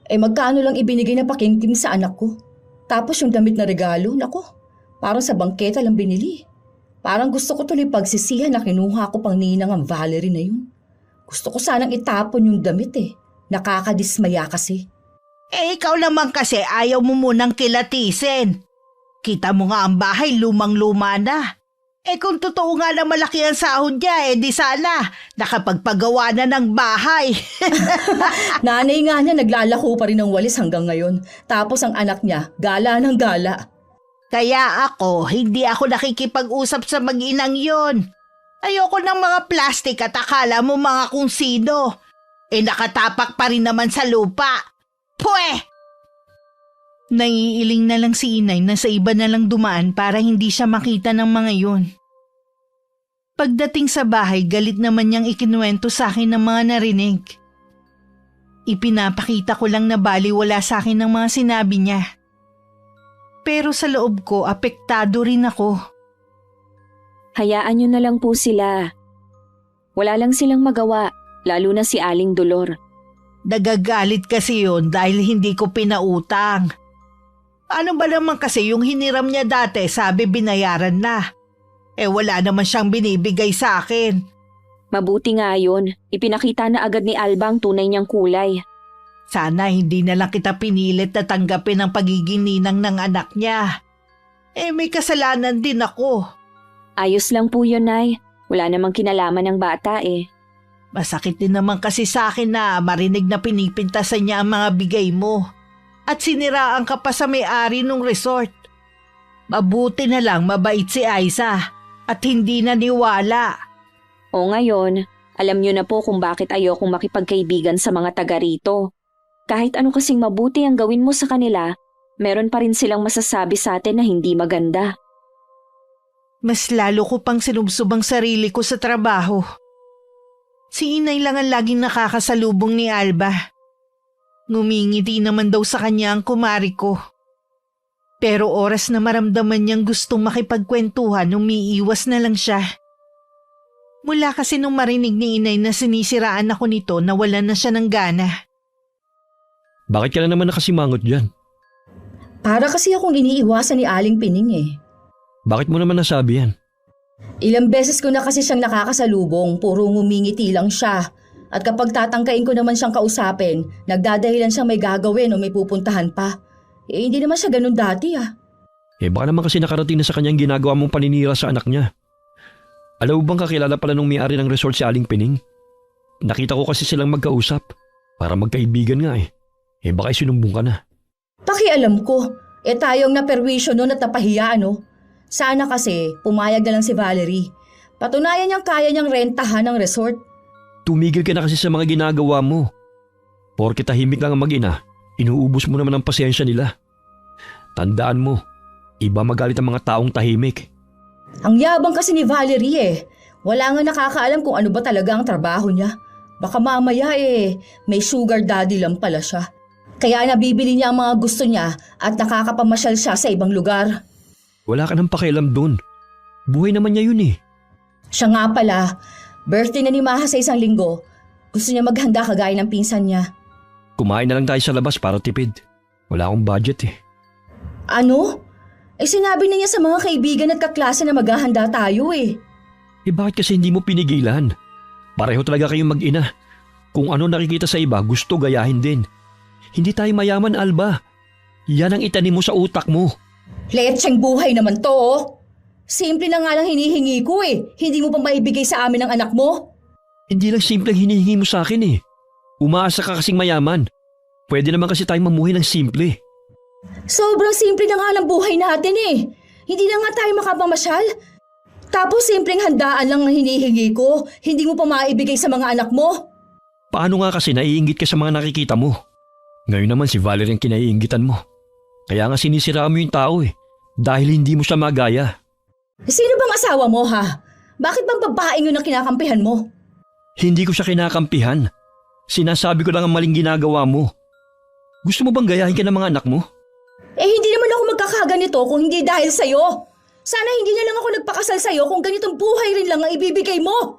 Magkano lang ibinigay na pakimkim sa anak ko? Tapos yung damit na regalo, nako, parang sa bangketa lang binili. Parang gusto ko tuloy pagsisihan na kinuha ko pang ninang ang Valerie na yun. Gusto ko sanang itapon yung damit eh. Nakakadismaya kasi. Ikaw naman kasi ayaw mo munang kilatisin. Kita mo nga ang bahay lumang-luma na. Kung totoo nga na malaki ang sahod niya, di sana nakapagpagawa na ng bahay. Nanay nga niya naglalako pa rin ng walis hanggang ngayon. Tapos ang anak niya, gala ng gala. Kaya hindi ako nakikipag-usap sa mag-inang yon. Ayoko ng mga plastic at akala mo mga kung sino. Nakatapak pa rin naman sa lupa. Pwe! Naiiling na lang si inay na sa iba na lang dumaan para hindi siya makita ng mga yun. Pagdating sa bahay, galit naman niyang ikinuwento sa akin ng mga narinig. Ipinapakita ko lang na baliwala sa akin ng mga sinabi niya. Pero sa loob ko, apektado rin ako. Hayaan niyo na lang po sila. Wala lang silang magawa, lalo na si Aling Dolor. Nagagalit kasi yun dahil hindi ko pinautang. Ano ba naman kasi yung hiniram niya dati, sabi binayaran na. Wala naman siyang binibigay sa akin. Mabuti nga yun. Ipinakita na agad ni Alba ang tunay niyang kulay. Sana hindi na lang kita pinilit na tanggapin ang pagiging ninang ng anak niya. May kasalanan din ako. Ayos lang po yun, Nay. Wala namang kinalaman ng bata eh. Masakit din naman kasi sa akin na marinig na pinipintasan niya ang mga bigay mo. At siniraan ka pa sa may-ari ng resort. Mabuti na lang mabait si Aiza at hindi naniwala. O ngayon, alam niyo na po kung bakit ayokong makipagkaibigan sa mga taga rito. Kahit ano kasing mabuti ang gawin mo sa kanila, meron pa rin silang masasabi sa atin na hindi maganda. Mas lalo ko pang sinubsubang sarili ko sa trabaho. Si Inay lang ang laging nakakasalubong ni Alba. Ngumingiti naman daw sa kanya ang kumari ko. Pero oras na maramdaman niyang gustong makipagkwentuhan, umiiwas na lang siya. Mula kasi nung marinig ni Inay na sinisiraan ako nito, nawalan na siya ng gana. Bakit ka na naman nakasimangot dyan? Para kasi akong iniiwasan ni Aling Pining eh. Bakit mo naman nasabi yan? Ilang beses ko na kasi siyang nakakasalubong, puro ngumingiti lang siya. At kapag tatangkain ko naman siyang kausapin, nagdadahilan siyang may gagawin o may pupuntahan pa. Hindi naman siya ganun dati ah. Baka naman kasi nakarating na sa kanyang ginagawa mong paninira sa anak niya. Alam mo bang kakilala pala nung may-ari ng resort si Aling Pining? Nakita ko kasi silang magkausap. Para magkaibigan nga eh. Baka sinumbong ka na. Pakialam ko, tayong naperwisyo nun at napahiya no? Sana kasi pumayag na lang si Valerie. Patunayan niyang kaya niyang rentahan ng resort. Tumigil ka na kasi sa mga ginagawa mo. Porke tahimik lang ang mag-ina, inuubos mo naman ang pasensya nila. Tandaan mo, iba magalit ang mga taong tahimik. Ang yabang kasi ni Valerie eh. Wala nga nakakaalam kung ano ba talaga ang trabaho niya. Baka mamaya may sugar daddy lang pala siya. Kaya nabibili niya ang mga gusto niya at nakakapamasyal siya sa ibang lugar. Wala ka nang pakialam dun. Buhay naman niya yun eh. Siya nga pala, birthday na ni Maha sa isang linggo. Gusto niya maghanda kagaya ng pinsan niya. Kumain na lang tayo sa labas para tipid. Wala akong budget eh. Ano? Sinabi na niya sa mga kaibigan at kaklase na maghahanda tayo eh. Bakit kasi hindi mo pinigilan? Pareho talaga kayong mag-ina. Kung ano nakikita sa iba, gusto gayahin din. Hindi tayo mayaman, Alba. Yan ang itanim mo sa utak mo. Letseng buhay naman to oh. Simple na nga lang hinihingi ko eh. Hindi mo pa maibigay sa amin ang anak mo? Hindi lang simpleng hinihingi mo sa akin eh. Umaasa ka kasing mayaman. Pwede naman kasi tayong mamuhay ng simple. Sobrang simple na nga ng buhay natin eh. Hindi na nga tayo makapamasyal. Tapos simpleng handaan lang ang hinihingi ko. Hindi mo pa maibigay sa mga anak mo. Paano nga kasi naiinggit ka sa mga nakikita mo? Ngayon naman si Valerie ang kinaiinggitan mo. Kaya nga sinisiraan mo yung tao eh. Dahil hindi mo siya magaya. Sino bang asawa mo ha? Bakit bang babaeng yun ang kinakampihan mo? Hindi ko siya kinakampihan. Sinasabi ko lang ang maling ginagawa mo. Gusto mo bang gayahin ka ng mga anak mo? Hindi naman ako magkakaganito kung hindi dahil sa'yo. Sana hindi na lang ako nagpakasal sa'yo kung ganitong buhay rin lang ang ibibigay mo.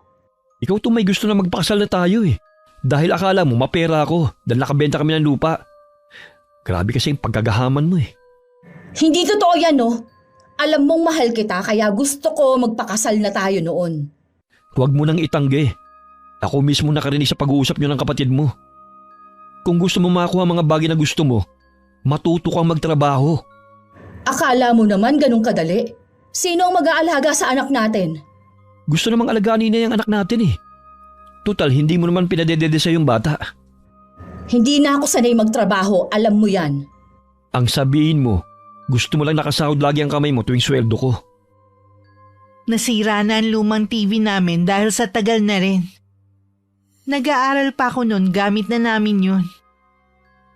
Ikaw to may gusto na magpakasal na tayo eh. Dahil akala mo mapera ako dahil nakabenta kami ng lupa. Grabe kasi yung pagkagahaman mo eh. Hindi totoo yan no. Alam mong mahal kita kaya gusto ko magpakasal na tayo noon. Huwag mo nang itanggi. Ako mismo nakarinig sa pag-uusap niyo ng kapatid mo. Kung gusto mo makakuha mga bagay na gusto mo, matuto kang magtrabaho. Akala mo naman ganun kadali? Sino ang mag-aalaga sa anak natin? Gusto namang alagaan niya yung anak natin eh. Total, hindi mo naman pinadedede sa yung bata. Hindi na ako sanay magtrabaho, alam mo yan. Ang sabihin mo, gusto mo lang nakasahod lagi ang kamay mo tuwing sweldo ko. Nasira na ang lumang TV namin dahil sa tagal na rin. Nag-aaral pa ako noon, gamit na namin yun.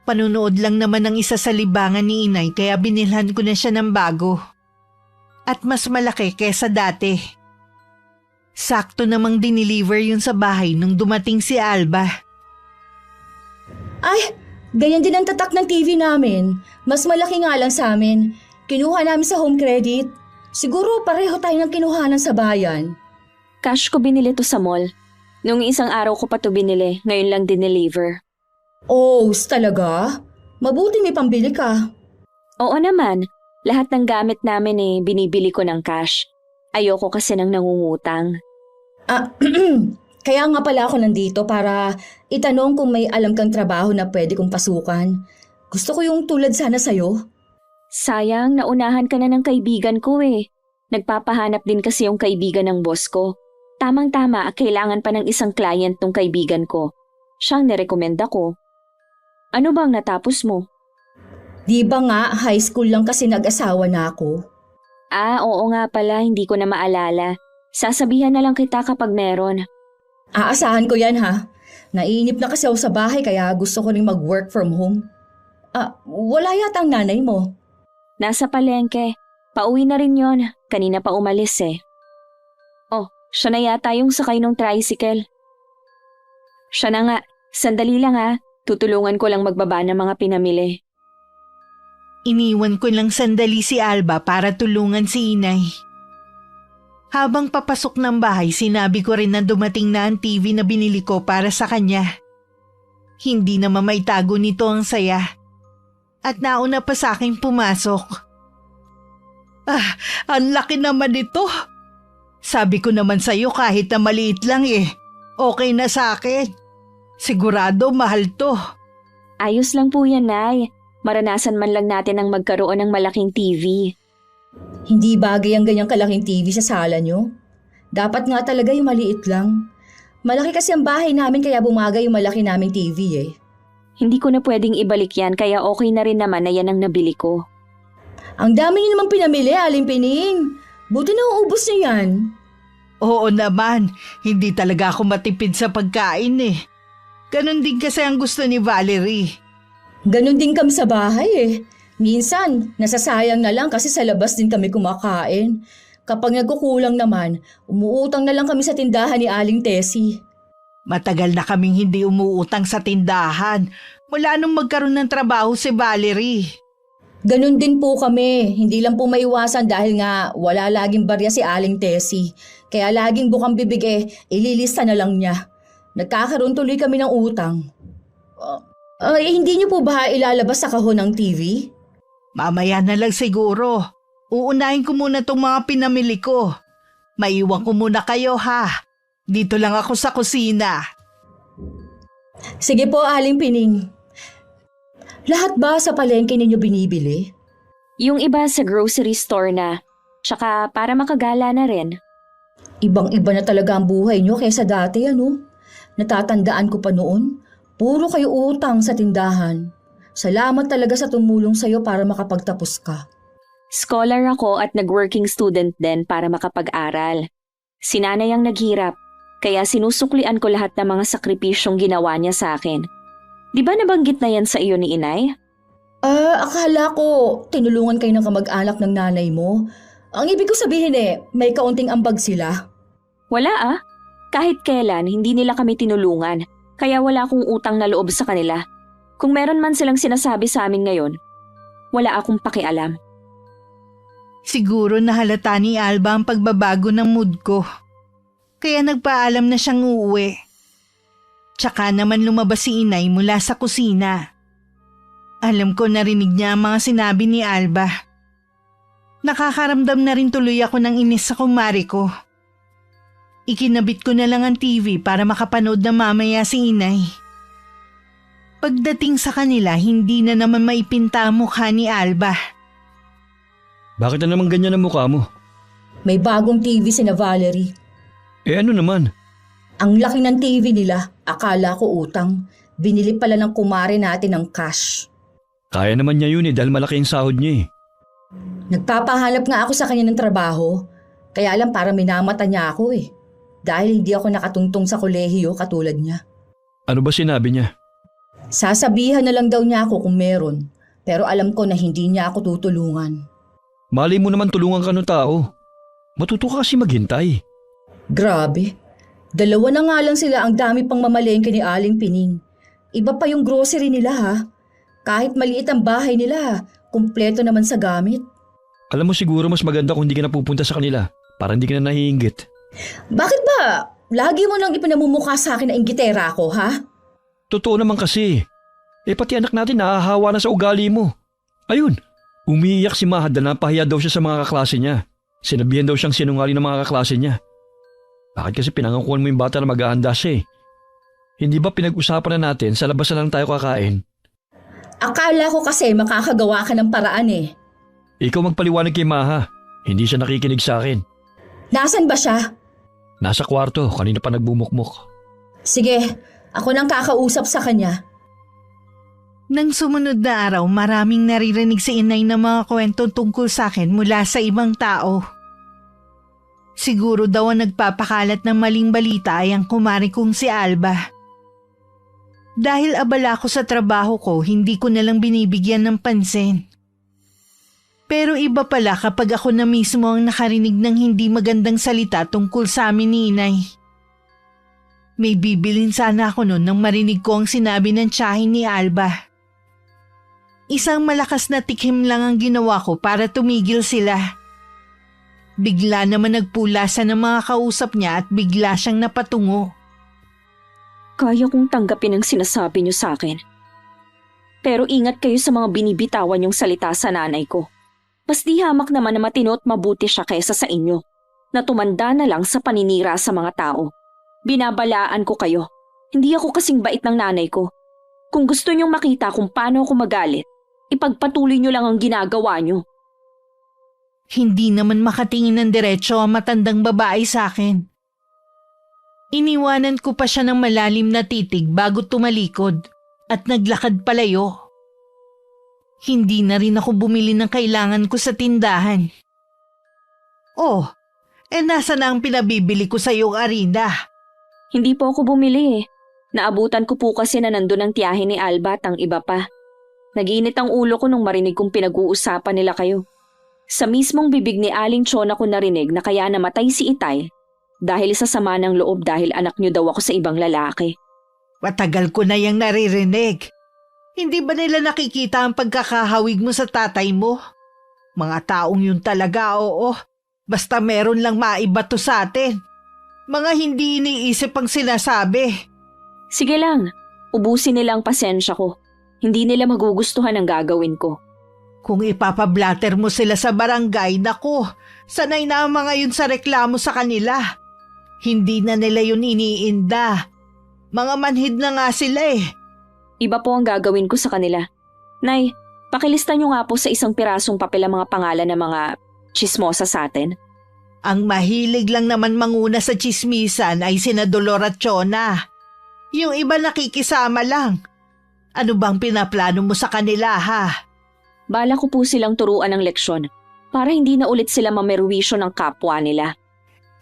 Panunood lang naman ng isa sa libangan ni Inay kaya binilhan ko na siya ng bago. At mas malaki kesa dati. Sakto namang dineliver yun sa bahay nung dumating si Alba. Ay, ganyan din ang tatak ng TV namin. Mas malaki nga lang sa amin. Kinuha namin sa home credit. Siguro pareho tayo ng kinuhanan sa bayan. Cash ko binili to sa mall. Nung isang araw ko pa to binili, ngayon lang dineliver. Oh, talaga? Mabuti may pambili ka. Oo naman, lahat ng gamit namin binibili ko ng cash. Ayoko kasi ng nangungutang. Ah, kaya nga pala ako nandito para itanong kung may alam kang trabaho na pwede kong pasukan. Gusto ko yung tulad sana sa'yo. Sayang, naunahan ka na ng kaibigan ko eh. Nagpapahanap din kasi yung kaibigan ng boss ko. Tamang-tama, kailangan pa ng isang client tong kaibigan ko. Siyang nirekomenda ko. Ano bang natapos mo? Di ba nga, high school lang kasi nag-asawa na ako. Ah, oo nga pala, hindi ko na maalala. Sasabihan na lang kita kapag meron. Aasahan ko yan ha. Naiinip na kasi ako sa bahay kaya gusto ko rin mag-work from home. Wala yata ang nanay mo. Nasa palengke. Pauwi na rin yon. Kanina pa umalis eh. Oh, siya na yata yung sakay ng tricycle. Siya na nga. Sandali lang ha. Tutulungan ko lang magbaba ng mga pinamili. Iniwan ko lang sandali si Alba para tulungan si inay. Habang papasok ng bahay, sinabi ko rin na dumating na ang TV na binili ko para sa kanya. Hindi naman maitago nito ang saya. At nauna pa sa akin pumasok. Ang laki naman ito. Sabi ko naman sa'yo kahit na maliit lang eh. Okay na sa akin. Sigurado mahal to. Ayos lang po yan, Nay. Maranasan man lang natin ang magkaroon ng malaking TV. Hindi bagay ang ganyang kalaking TV sa sala nyo. Dapat nga talaga yung maliit lang. Malaki kasi ang bahay namin kaya bumagay yung malaki naming TV eh. Hindi ko na pwedeng ibalik yan kaya okay na rin naman na yan ang nabili ko. Ang dami niyo naman pinamili, Aling Pining. Buti na uubos niyo yan. Oo naman, hindi talaga ako matipid sa pagkain eh. Ganon din kasi ang gusto ni Valerie. Ganon din kami sa bahay eh. Minsan, nasasayang na lang kasi sa labas din kami kumakain. Kapag nagkukulang naman, umuutang na lang kami sa tindahan ni Aling Tessie. Matagal na kaming hindi umuutang sa tindahan. Mula nung magkaroon ng trabaho si Valerie. Ganon din po kami. Hindi lang po maiwasan dahil nga wala laging barya si Aling Tessie. Kaya laging bukang bibig ililista na lang niya. Nagkakaroon tuloy kami ng utang. Hindi niyo po ba ilalabas sa kahon ng TV? Mamaya na lang siguro. Uunahin ko muna tong mga pinamili ko. Maiwan ko muna kayo ha. Dito lang ako sa kusina. Sige po, Aling Pining. Lahat ba sa palengke ninyo binibili? Yung iba sa grocery store na. Tsaka para makagala na rin. Ibang-iba na talaga ang buhay nyo kaysa dati, ano? Natatandaan ko pa noon, puro kayo utang sa tindahan. Salamat talaga sa tumulong sa'yo para makapagtapos ka. Scholar ako at nag-working student din para makapag-aral. Si nanay ang naghirap, kaya sinusuklian ko lahat ng mga sakripisyong ginawa niya sa akin. Di ba nabanggit na yan sa iyo ni inay? Akala ko tinulungan kayo ng kamag-anak ng nanay mo. Ang ibig ko sabihin may kaunting ambag sila. Wala ah. Kahit kailan, hindi nila kami tinulungan, kaya wala akong utang na loob sa kanila. Kung meron man silang sinasabi sa amin ngayon, wala akong pakialam. Siguro nahalata ni Alba ang pagbabago ng mood ko. Kaya nagpaalam na siyang uuwi. Tsaka naman lumabas si inay mula sa kusina. Alam ko narinig niya ang mga sinabi ni Alba. Nakakaramdam na rin tuloy ako ng inis sa kumari ko. Ikinabit ko na lang ang TV para makapanood na mamaya si inay. Pagdating sa kanila, hindi na naman maipinta ang mukha ni Alba. Bakit na naman ganyan ang mukha mo? May bagong TV si na Valerie. Ano naman? Ang laki ng TV nila, akala ko utang. Binili pala ng kumare natin ng cash. Kaya naman niya yun dahil malaki ang sahod niya Nagpapahanap nga ako sa kanya ng trabaho. Kaya alam para minamata niya ako Dahil hindi ako nakatungtong sa kolehiyo katulad niya. Ano ba sinabi niya? Sasabihan na lang daw niya ako kung meron. Pero alam ko na hindi niya ako tutulungan. Malay mo naman tulungan ka ng tao. Matuto ka kasi maghintay. Grabe. 2 na nga lang sila ang dami pang mamalengke ni Aling Pining. Iba pa yung grocery nila ha. Kahit maliit ang bahay nila, kumpleto naman sa gamit. Alam mo siguro mas maganda kung hindi ka napupunta sa kanila para hindi ka na nahihinggit. Bakit ba? Lagi mo nang ipinamumukha sa akin na inggitera ako ha? Totoo naman kasi. Pati anak natin nahahawa na sa ugali mo. Ayun, umiiyak si Mahad na napahiya daw siya sa mga kaklase niya. Sinabihan daw siyang sinungaling ng mga kaklase niya. Bakit kasi pinangakuan mo yung bata na mag-aanda siya eh? Hindi ba pinag-usapan na natin sa labas na lang tayo kakain? Akala ko kasi makakagawa ka ng paraan eh. Ikaw magpaliwanag kay Maha. Hindi siya nakikinig sa akin. Nasaan ba siya? Nasa kwarto, kanina pa nagbumukmok. Sige, ako nang kakausap sa kanya. Nang sumunod na araw, maraming naririnig si inay ng mga kwento tungkol sa akin mula sa ibang tao. Siguro daw ang nagpapakalat ng maling balita ay ang kumari kong si Alba. Dahil abala ko sa trabaho ko, hindi ko nalang binibigyan ng pansin. Pero iba pala kapag ako na mismo ang nakarinig ng hindi magandang salita tungkol sa amin ni inay. May bibilin sana ako noon nang marinig ko ang sinabi ng tiyahin ni Alba. Isang malakas na tikim lang ang ginawa ko para tumigil sila. Bigla naman nagpulasan ng mga kausap niya at bigla siyang napatungo. Kaya kong tanggapin ang sinasabi niyo sa akin. Pero ingat kayo sa mga binibitawan niyong salita sa nanay ko. Mas di hamak naman na matino at mabuti siya kaysa sa inyo, na tumanda na lang sa paninira sa mga tao. Binabalaan ko kayo. Hindi ako kasing bait ng nanay ko. Kung gusto niyong makita kung paano ako magalit, ipagpatuloy niyo lang ang ginagawa niyo. Hindi naman makatingin ng diretso ang matandang babae sa akin. Iniwanan ko pa siya ng malalim na titig bago tumalikod at naglakad palayo. Hindi na rin ako bumili ng kailangan ko sa tindahan. Oh, nasa na ang pinabibili ko sa iyong arina? Hindi po ako bumili eh. Naabutan ko po kasi na nandun ang tiyahin ni Alba at ang iba pa. Nag-iinit ang ulo ko nung marinig kong pinag-uusapan nila kayo. Sa mismong bibig ni Aling Chona ko narinig na kaya namatay si Itay dahil sa sama ng loob dahil anak niyo daw ako sa ibang lalaki. Matagal ko na yung naririnig. Hindi ba nila nakikita ang pagkakahawig mo sa tatay mo? Mga taong yun talaga, oo. Basta meron lang maibato sa atin. Mga hindi iniisip ang sinasabi. Sige lang, ubusin nila ang pasensya ko. Hindi nila magugustuhan ang gagawin ko. Kung ipapablatter mo sila sa barangay, naku, sanay na ang mga yun sa reklamo sa kanila. Hindi na nila yun iniinda. Mga manhid na nga sila eh. Iba po ang gagawin ko sa kanila. Nay, pakilista niyo nga po sa isang pirasong papel ang mga pangalan ng mga chismosa sa atin. Ang mahilig lang naman manguna sa chismisan ay sina Dolor at Chona. Yung iba nakikisama lang. Ano bang pinaplano mo sa kanila ha? Bala ko po silang turuan ng leksyon para hindi na ulit sila mamerwisyo ng kapwa nila.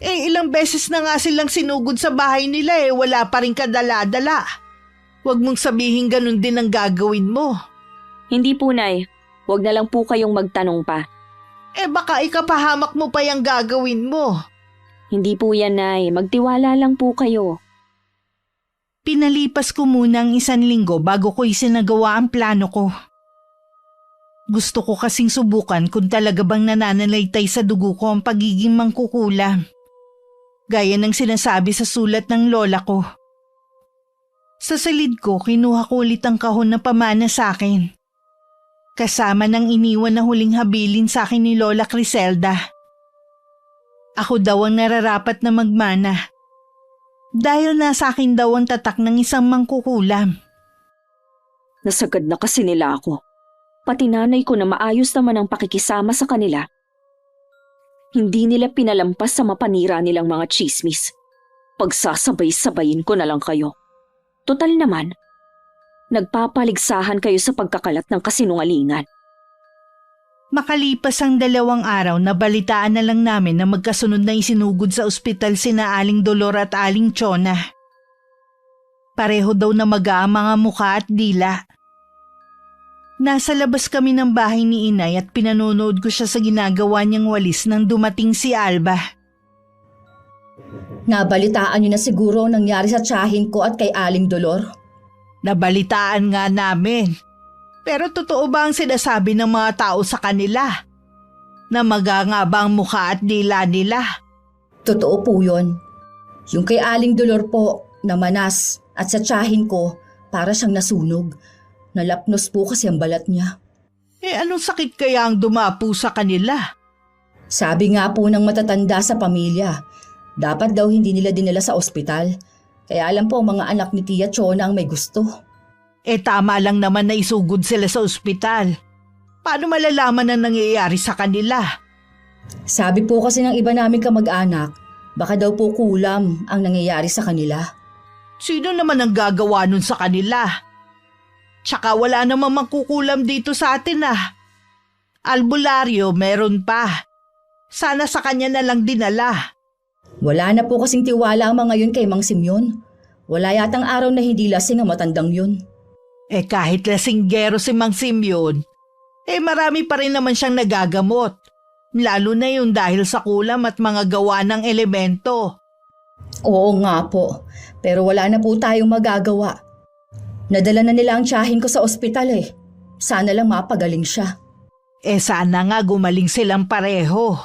Ilang beses na nga silang sinugod sa bahay nila wala pa rin kadala-dala. Huwag mong sabihin ganun din ang gagawin mo. Hindi po, Nay. Huwag na lang po kayong magtanong pa. Baka ikapahamak mo pa yung gagawin mo. Hindi po yan, Nay. Magtiwala lang po kayo. Pinalipas ko muna ang 1 linggo bago ko isinagawa ang plano ko. Gusto ko kasing subukan kung talaga bang nananalaytay sa dugo ko ang pagiging mangkukulam. Gaya ng sinasabi sa sulat ng lola ko. Sa silid ko, kinuha ko ulit ang kahon na pamana sa akin. Kasama ng iniwan na huling habilin sa akin ni Lola Criselda. Ako daw ang nararapat na magmana. Dahil nasa akin daw ang tatak ng isang mangkukulam. Nasagad na kasi nila ako. Pati nanay ko na maayos naman ang pakikisama sa kanila. Hindi nila pinalampas sa mapanira nilang mga chismis. Pagsasabay-sabayin ko na lang kayo. Total naman, nagpapaligsahan kayo sa pagkakalat ng kasinungalingan. Makalipas ang 2 araw, nabalitaan na lang namin na magkasunod na isinugod sa ospital sina Aling Dolor at Aling Chona. Pareho daw na maga ang mga mukha at dila. Nasa labas kami ng bahay ni inay at pinanonood ko siya sa ginagawa niyang walis nang dumating si Alba. Nabalitaan niyo na siguro ang nangyari sa tiyahin ko at kay Aling Dolor. Nabalitaan nga namin. Pero totoo ba ang sinasabi ng mga tao sa kanila? Na maga nga ba ang mukha at dila nila? Totoo po yun. Yung kay Aling Dolor po, namanas at sa tiyahin ko, para siyang nasunog. Nalapnos po kasi ang balat niya. Anong sakit kaya ang dumapo sa kanila? Sabi nga po ng matatanda sa pamilya, dapat daw hindi nila dinala sa ospital. Kaya alam po ang mga anak ni Tia Chona ang may gusto. Tama lang naman na isugod sila sa ospital. Paano malalaman ang nangyayari sa kanila? Sabi po kasi ng iba naming kamag-anak, baka daw po kulam ang nangyayari sa kanila. Sino naman ang gagawa nun sa kanila? Tsaka wala namang mangkukulam dito sa atin Albularyo meron pa. Sana sa kanya na lang dinala. Wala na po kasing tiwala ang mga yun kay Mang Simeon. Wala yatang araw na hindi lasing ang matandang yun. Kahit lasinggero si Mang Simeon, marami pa rin naman siyang nagagamot. Lalo na yun dahil sa kulam at mga gawa ng elemento. Oo nga po, pero wala na po tayong magagawa. Nadala na nila ang tiyahin ko sa ospital Sana lang mapagaling siya. Sana nga gumaling silang pareho.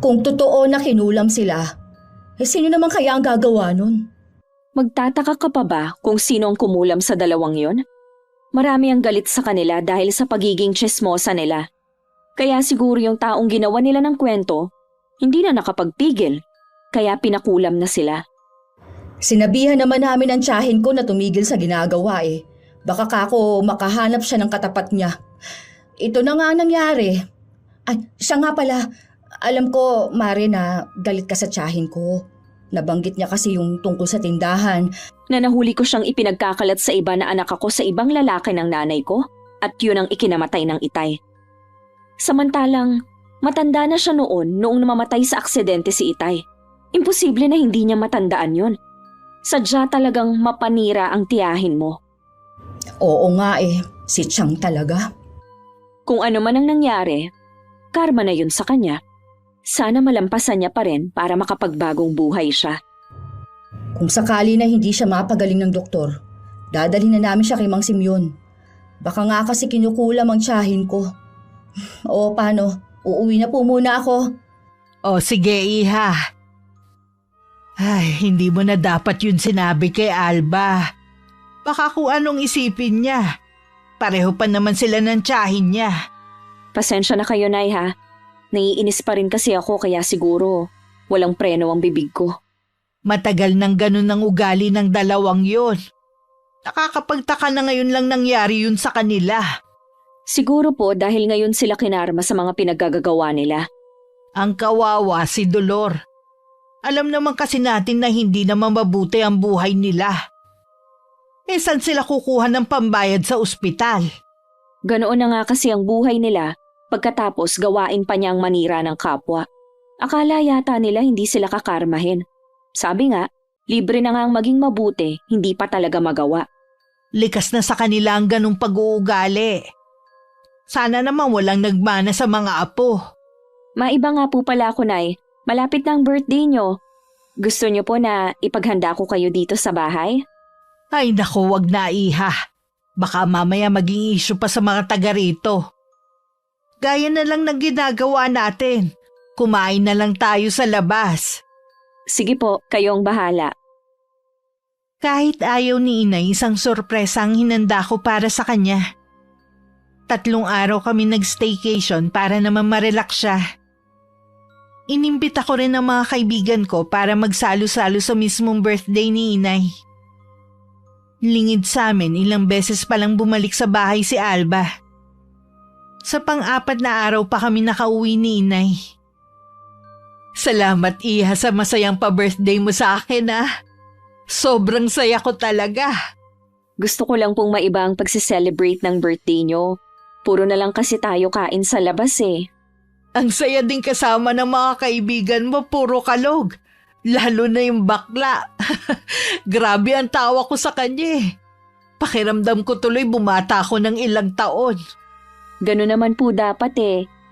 Kung totoo na kinulam sila, sino naman kaya ang gagawa nun? Magtataka ka pa ba kung sino ang kumulam sa dalawang yon? Marami ang galit sa kanila dahil sa pagiging tsismosa nila. Kaya siguro yung taong ginawa nila ng kwento, hindi na nakapagpigil, kaya pinakulam na sila. Sinabihan naman namin ang tiyahin ko na tumigil sa ginagawa Baka kako makahanap siya ng katapat niya. Ito na nga nangyari. Ay, siya nga pala. Alam ko, Mare, na galit ka sa tiyahin ko. Nabanggit niya kasi yung tungkol sa tindahan. Na nahuli ko siyang ipinagkakalat sa iba na anak ako sa ibang lalaki ng nanay ko at yun ang ikinamatay ng itay. Samantalang, matanda na siya noong namamatay sa aksidente si itay. Imposible na hindi niya matandaan yun. Sadya talagang mapanira ang tiyahin mo. Oo nga si Chang talaga. Kung ano man ang nangyari, karma na yun sa kanya. Sana malampasan niya pa rin para makapagbagong buhay siya. Kung sakali na hindi siya mapagaling ng doktor, dadalhin na namin siya kay Mang Simeon. Baka nga kasi kinukulam ang tiyahin ko. O paano? Uuwi na po muna ako. O sige, Iha. Ay, hindi mo na dapat yun sinabi kay Alba. Baka kung anong isipin niya. Pareho pa naman sila ng tiyahin niya. Pasensya na kayo, Nay, ha? Naiinis pa rin kasi ako kaya siguro walang preno ang bibig ko. Matagal nang ganun ang ugali ng dalawang yun. Nakakapagtaka na ngayon lang nangyari yun sa kanila. Siguro po dahil ngayon sila kinarma sa mga pinaggagawa nila. Ang kawawa si Dolor. Alam naman kasi natin na hindi naman mabuti ang buhay nila. Saan sila kukuha ng pambayad sa ospital? Ganoon na nga kasi ang buhay nila pagkatapos gawain pa niya ang manira ng kapwa. Akala yata nila hindi sila kakarmahin. Sabi nga, libre na nga ang maging mabuti, hindi pa talaga magawa. Likas na sa kanila ang ganong pag-uugali. Sana naman walang nagmana sa mga apo. Maiba nga po pala ako, Nay. Malapit na ang birthday nyo. Gusto nyo po na ipaghanda ko kayo dito sa bahay? Ay naku, wag na, Iha. Baka mamaya maging issue pa sa mga taga rito. Gaya na lang ng ginagawa natin. Kumain na lang tayo sa labas. Sige po, kayong bahala. Kahit ayaw ni Inay, isang sorpresa ang hinanda ko para sa kanya. 3 araw kami nag-staycation para naman ma-relax siya. Inimbita ko rin ang mga kaibigan ko para magsalo-salo sa mismong birthday ni Inay. Lingid sa amin, ilang beses palang bumalik sa bahay si Alba. Sa 4 na araw pa kami nakauwi ni Inay. Salamat, Iha, sa masayang pa-birthday mo sa akin, Sobrang saya ko talaga. Gusto ko lang pong maiba ang pagse-celebrate ng birthday nyo. Puro na lang kasi tayo kain sa labas Ang saya din kasama ng mga kaibigan mo, puro kalog. Lalo na yung bakla. Grabe ang tawa ko sa kanya. Pakiramdam ko tuloy bumata ko ng ilang taon. Ganun naman po dapat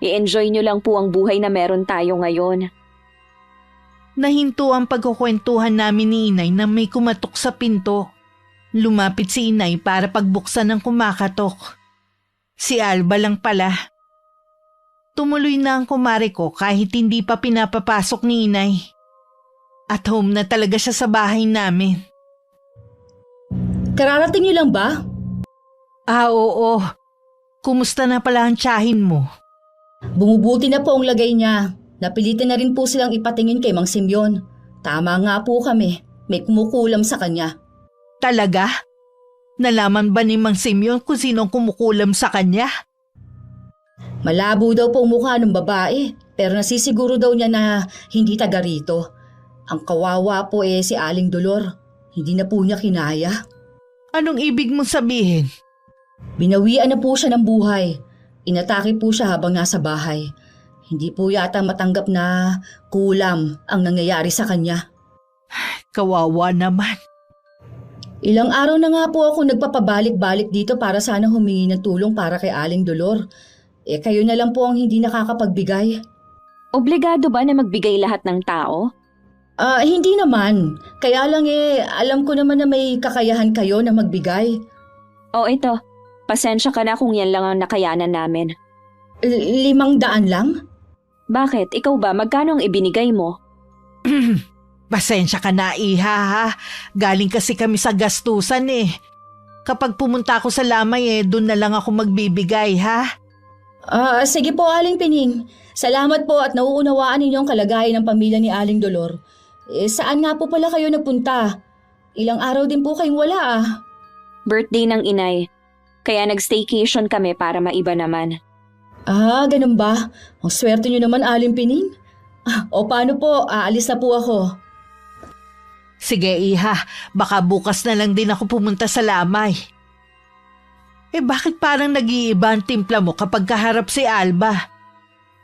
I-enjoy nyo lang po ang buhay na meron tayo ngayon. Nahinto ang pagkukwentuhan namin ni Inay na may kumatok sa pinto. Lumapit si Inay para pagbuksan ng kumakatok. Si Alba lang pala. Tumuloy na ang kumare ko kahit hindi pa pinapapasok ni Inay. At home na talaga siya sa bahay namin. Kararating niyo lang ba? Oo. Kumusta na pala ang tiyahin mo? Bumubuti na po ang lagay niya. Napilitan na rin po silang ipatingin kay Mang Simeon. Tama nga po kami. May kumukulam sa kanya. Talaga? Nalaman ba ni Mang Simeon kung sino ang kumukulam sa kanya? Malabo daw po ang mukha ng babae, pero nasisiguro daw niya na hindi taga rito. Ang kawawa po si Aling Dolor. Hindi na po niya kinaya. Anong ibig mong sabihin? Binawian na po siya ng buhay. Inatake po siya habang nasa bahay. Hindi po yata matanggap na kulam ang nangyayari sa kanya. Kawawa naman. Ilang araw na nga po ako nagpapabalik-balik dito para sana humingi ng tulong para kay Aling Dolor. Kayo na lang po ang hindi nakakapagbigay. Obligado ba na magbigay lahat ng tao? Hindi naman. Kaya lang alam ko naman na may kakayahan kayo na magbigay. O ito, pasensya ka na kung yan lang ang nakayanan namin. 500 lang? Bakit? Ikaw ba? Magkano ang ibinigay mo? Pasensya ka na, Iha, ha? Galing kasi kami sa gastusan eh. Kapag pumunta ako sa lamay doon na lang ako magbibigay, ha? Sige po, Aling Pining. Salamat po at nauunawaan ninyo ang kalagayan ng pamilya ni Aling Dolor. Saan nga po pala kayo nagpunta? Ilang araw din po kayong wala Birthday ng inay. Kaya nag-staycation kami para maiba naman. Ganun ba? Ang swerte nyo naman, Aling Pining. O paano po, aalis na po ako. Sige, Iha. Baka bukas na lang din ako pumunta sa lamay. Bakit parang nag-iiba ang timpla mo kapag kaharap si Alba?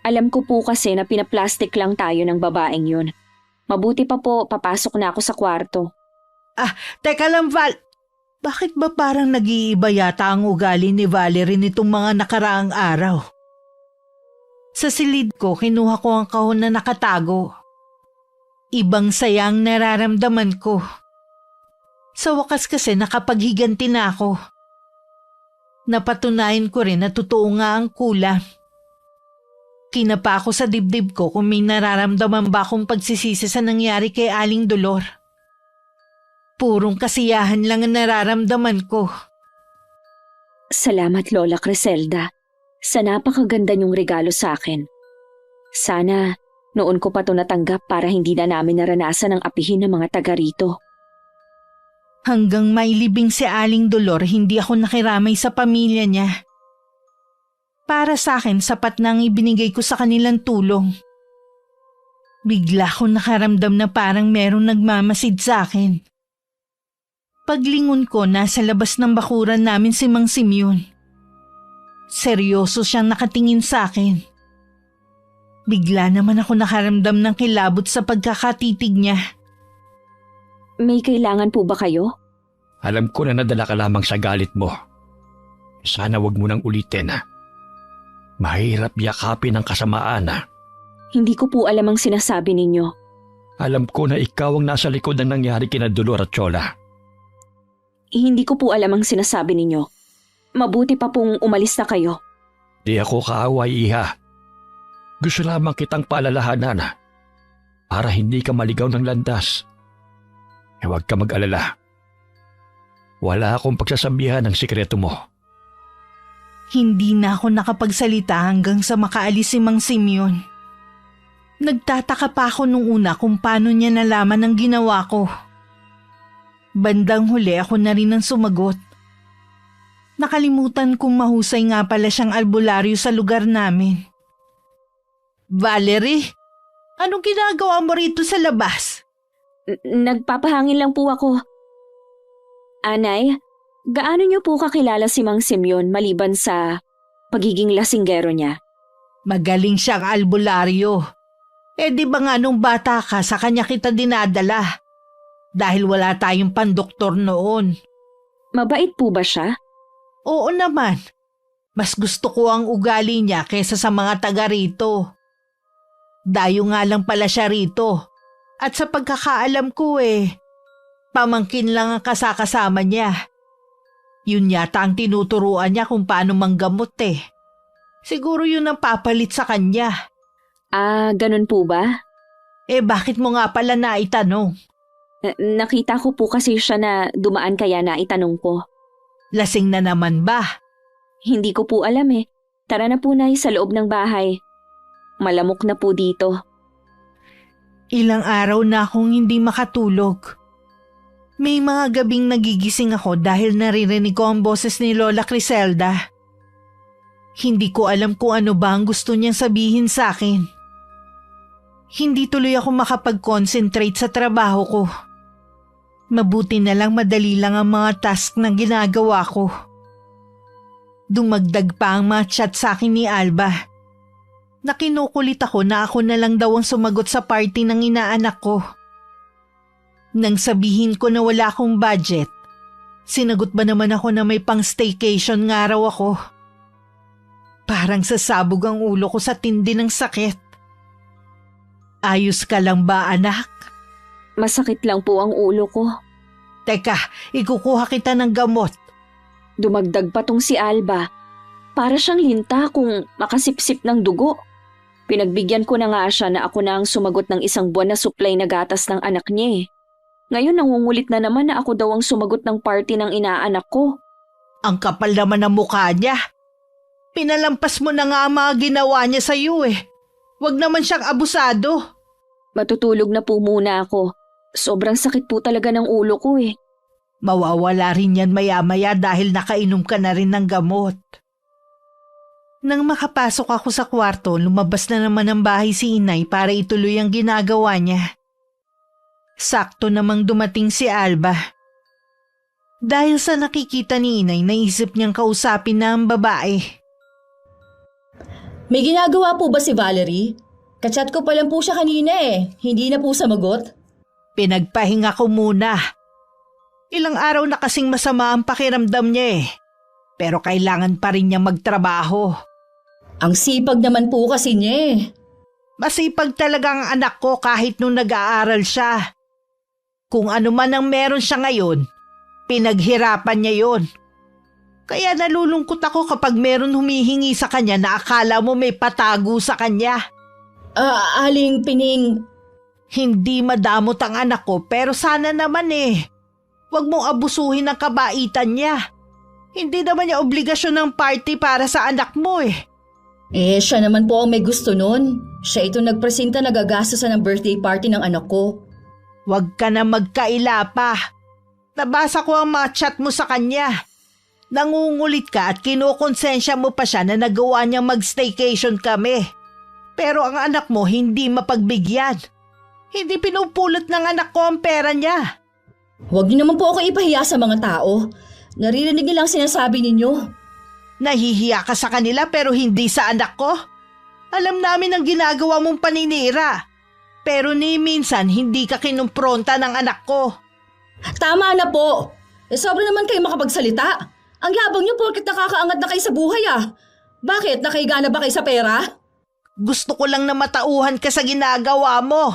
Alam ko po kasi na pinaplastic lang tayo ng babaeng yun. Mabuti pa po, papasok na ako sa kwarto. Teka lang, Val. Bakit ba parang nag-iiba yata ang ugali ni Valerie nitong mga nakaraang araw? Sa silid ko, kinuha ko ang kahon na nakatago. Ibang sayang nararamdaman ko. Sa wakas kasi nakapaghiganti na ako. Napatunayan ko rin na totoo nga ang kulam. Kinapa ako sa dibdib ko kung may nararamdaman ba akong pagsisisi sa nangyari kay Aling Dolor. Purong kasiyahan lang ang nararamdaman ko. Salamat, Lola Criselda. Sa napakaganda niyong regalo sa akin. Sana noon ko pa ito natanggap para hindi na namin naranasan ang apihin ng mga taga rito. Hanggang mailibing si Aling Dolor, hindi ako nakiramay sa pamilya niya. Para sa akin, sapat na ang ibinigay ko sa kanilang tulong. Bigla ko nakaramdam na parang merong nagmamasid sa akin. Paglingon ko, nasa labas ng bakuran namin si Mang Simeon. Seryoso siyang nakatingin sa akin. Bigla naman ako nakaramdam ng kilabot sa pagkakatitig niya. May kailangan po ba kayo? Alam ko na nadala ka lamang sa galit mo. Sana wag mo nang ulitin. Mahirap yakapin ang kasamaan. Hindi ko po alam ang sinasabi ninyo. Alam ko na ikaw ang nasa likod ng nangyari kina Dolor at Chola. Hindi ko po alam ang sinasabi ninyo. Mabuti pa pong umalis na kayo. Di ako kaaway, Iha. Gusto lamang kitang paalalahanan para hindi ka maligaw ng landas. Huwag ka mag-alala. Wala akong pagsasabihan ng sikreto mo. Hindi na ako nakapagsalita hanggang sa makaalis si Mang Simeon. Nagtataka pa ako nung una kung paano niya nalaman ang ginawa ko. Bandang huli ako na rin ang sumagot. Nakalimutan kong mahusay nga pala siyang albularyo sa lugar namin. Valerie, anong ginagawa mo rito sa labas? Nagpapahangin lang po ako. Anay, gaano niyo po kakilala si Mang Simeon maliban sa pagiging lasinggero niya? Magaling siyang albularyo. Di ba nga nung bata ka sa kanya kita dinadala? Dahil wala tayong pandoktor noon. Mabait po ba siya? Oo naman. Mas gusto ko ang ugali niya kaysa sa mga taga rito. Dayo nga lang pala siya rito. At sa pagkakaalam ko pamangkin lang ang kasakasama niya. Yun yata ang tinuturuan niya kung paano manggamot Siguro yun ang papalit sa kanya. Ganun po ba? Bakit mo nga pala naitanong? Nakita ko po kasi siya na dumaan kaya naitanong ko. Lasing na naman ba? Hindi ko po alam Tara na po, Nay, sa loob ng bahay. Malamok na po dito. Ilang araw na akong hindi makatulog. May mga gabing nagigising ako dahil naririnig ko ang boses ni Lola Criselda. Hindi ko alam kung ano ba ang gusto niyang sabihin sa akin. Hindi tuloy ako makapag-concentrate sa trabaho ko. Mabuti na lang madali lang ang mga task na ginagawa ko. Dumagdag pa ang mga chat sa akin ni Alba. Nakinukulit ako na ako na lang daw ang sumagot sa party ng inaanak ko. Nang sabihin ko na wala akong budget, sinagot ba naman ako na may pang staycation nga raw ako. Parang sasabog ang ulo ko sa tindi ng sakit. Ayos ka lang ba, anak? Masakit lang po ang ulo ko. Teka, ikukuha kita ng gamot. Dumagdag pa tong si Alba. Para siyang linta kung makasipsip ng dugo. Pinagbigyan ko na nga siya na ako na ang sumagot ng 1 buwan na supply na gatas ng anak niya eh. Ngayon nangungulit na naman na ako daw ang sumagot ng party ng inaanak ko. Ang kapal naman ng mukha niya. Pinalampas mo na nga ang mga ginawa niya sa iyo eh. Huwag naman siyang abusado. Matutulog na po muna ako. Sobrang sakit po talaga ng ulo ko eh. Mawawala rin yan maya-maya dahil nakainom ka na rin ng gamot. Nang makapasok ako sa kwarto, lumabas na naman ng bahay si Inay para ituloy ang ginagawa niya. Sakto namang dumating si Alba. Dahil sa nakikita ni Inay, naisip niyang kausapin na ang babae. May ginagawa po ba si Valerie? Kachat ko pa lang po siya kanina eh. Hindi na po samagot. Pinagpahinga ko muna. Ilang araw na kasing masama ang pakiramdam niya eh. Pero kailangan pa rin niya magtrabaho. Ang sipag naman po kasi niya eh. Masipag talaga ang anak ko kahit nung nag-aaral siya. Kung ano man ang meron siya ngayon, pinaghirapan niya yon. Kaya nalulungkot ako kapag meron humihingi sa kanya na akala mo may patago sa kanya. Aling Pining, Hindi madamot ang anak ko pero sana naman eh. Huwag mong abusuhin ang kabaitan niya. Hindi naman niya obligasyon ng party para sa anak mo eh. siya naman po ang may gusto nun. Siya ito nagpresenta na gagastosan ng birthday party ng anak ko. Huwag ka na magkaila pa. Nabasa ko ang mga chat mo sa kanya. Nangungulit ka at kinukonsensya mo pa siya na nagawa niyang mag-staycation kami. Pero ang anak mo hindi mapagbigyan. Hindi pinupulot ng anak ko ang pera niya. Huwag niyo naman po ako ipahiya sa mga tao. Naririnig nilang sinasabi ninyo. Nahihiya ka sa kanila pero hindi sa anak ko. Alam namin ang ginagawa mong paninira. Pero ni minsan hindi ka kinumpronta ng anak ko. Tama na po. Sobra naman kayo makapagsalita. Ang yabang niyo porket nakakaangat na kayo sa buhay ah. Bakit? Nakahiga na ba kayo sa pera? Gusto ko lang na matauhan ka sa ginagawa mo.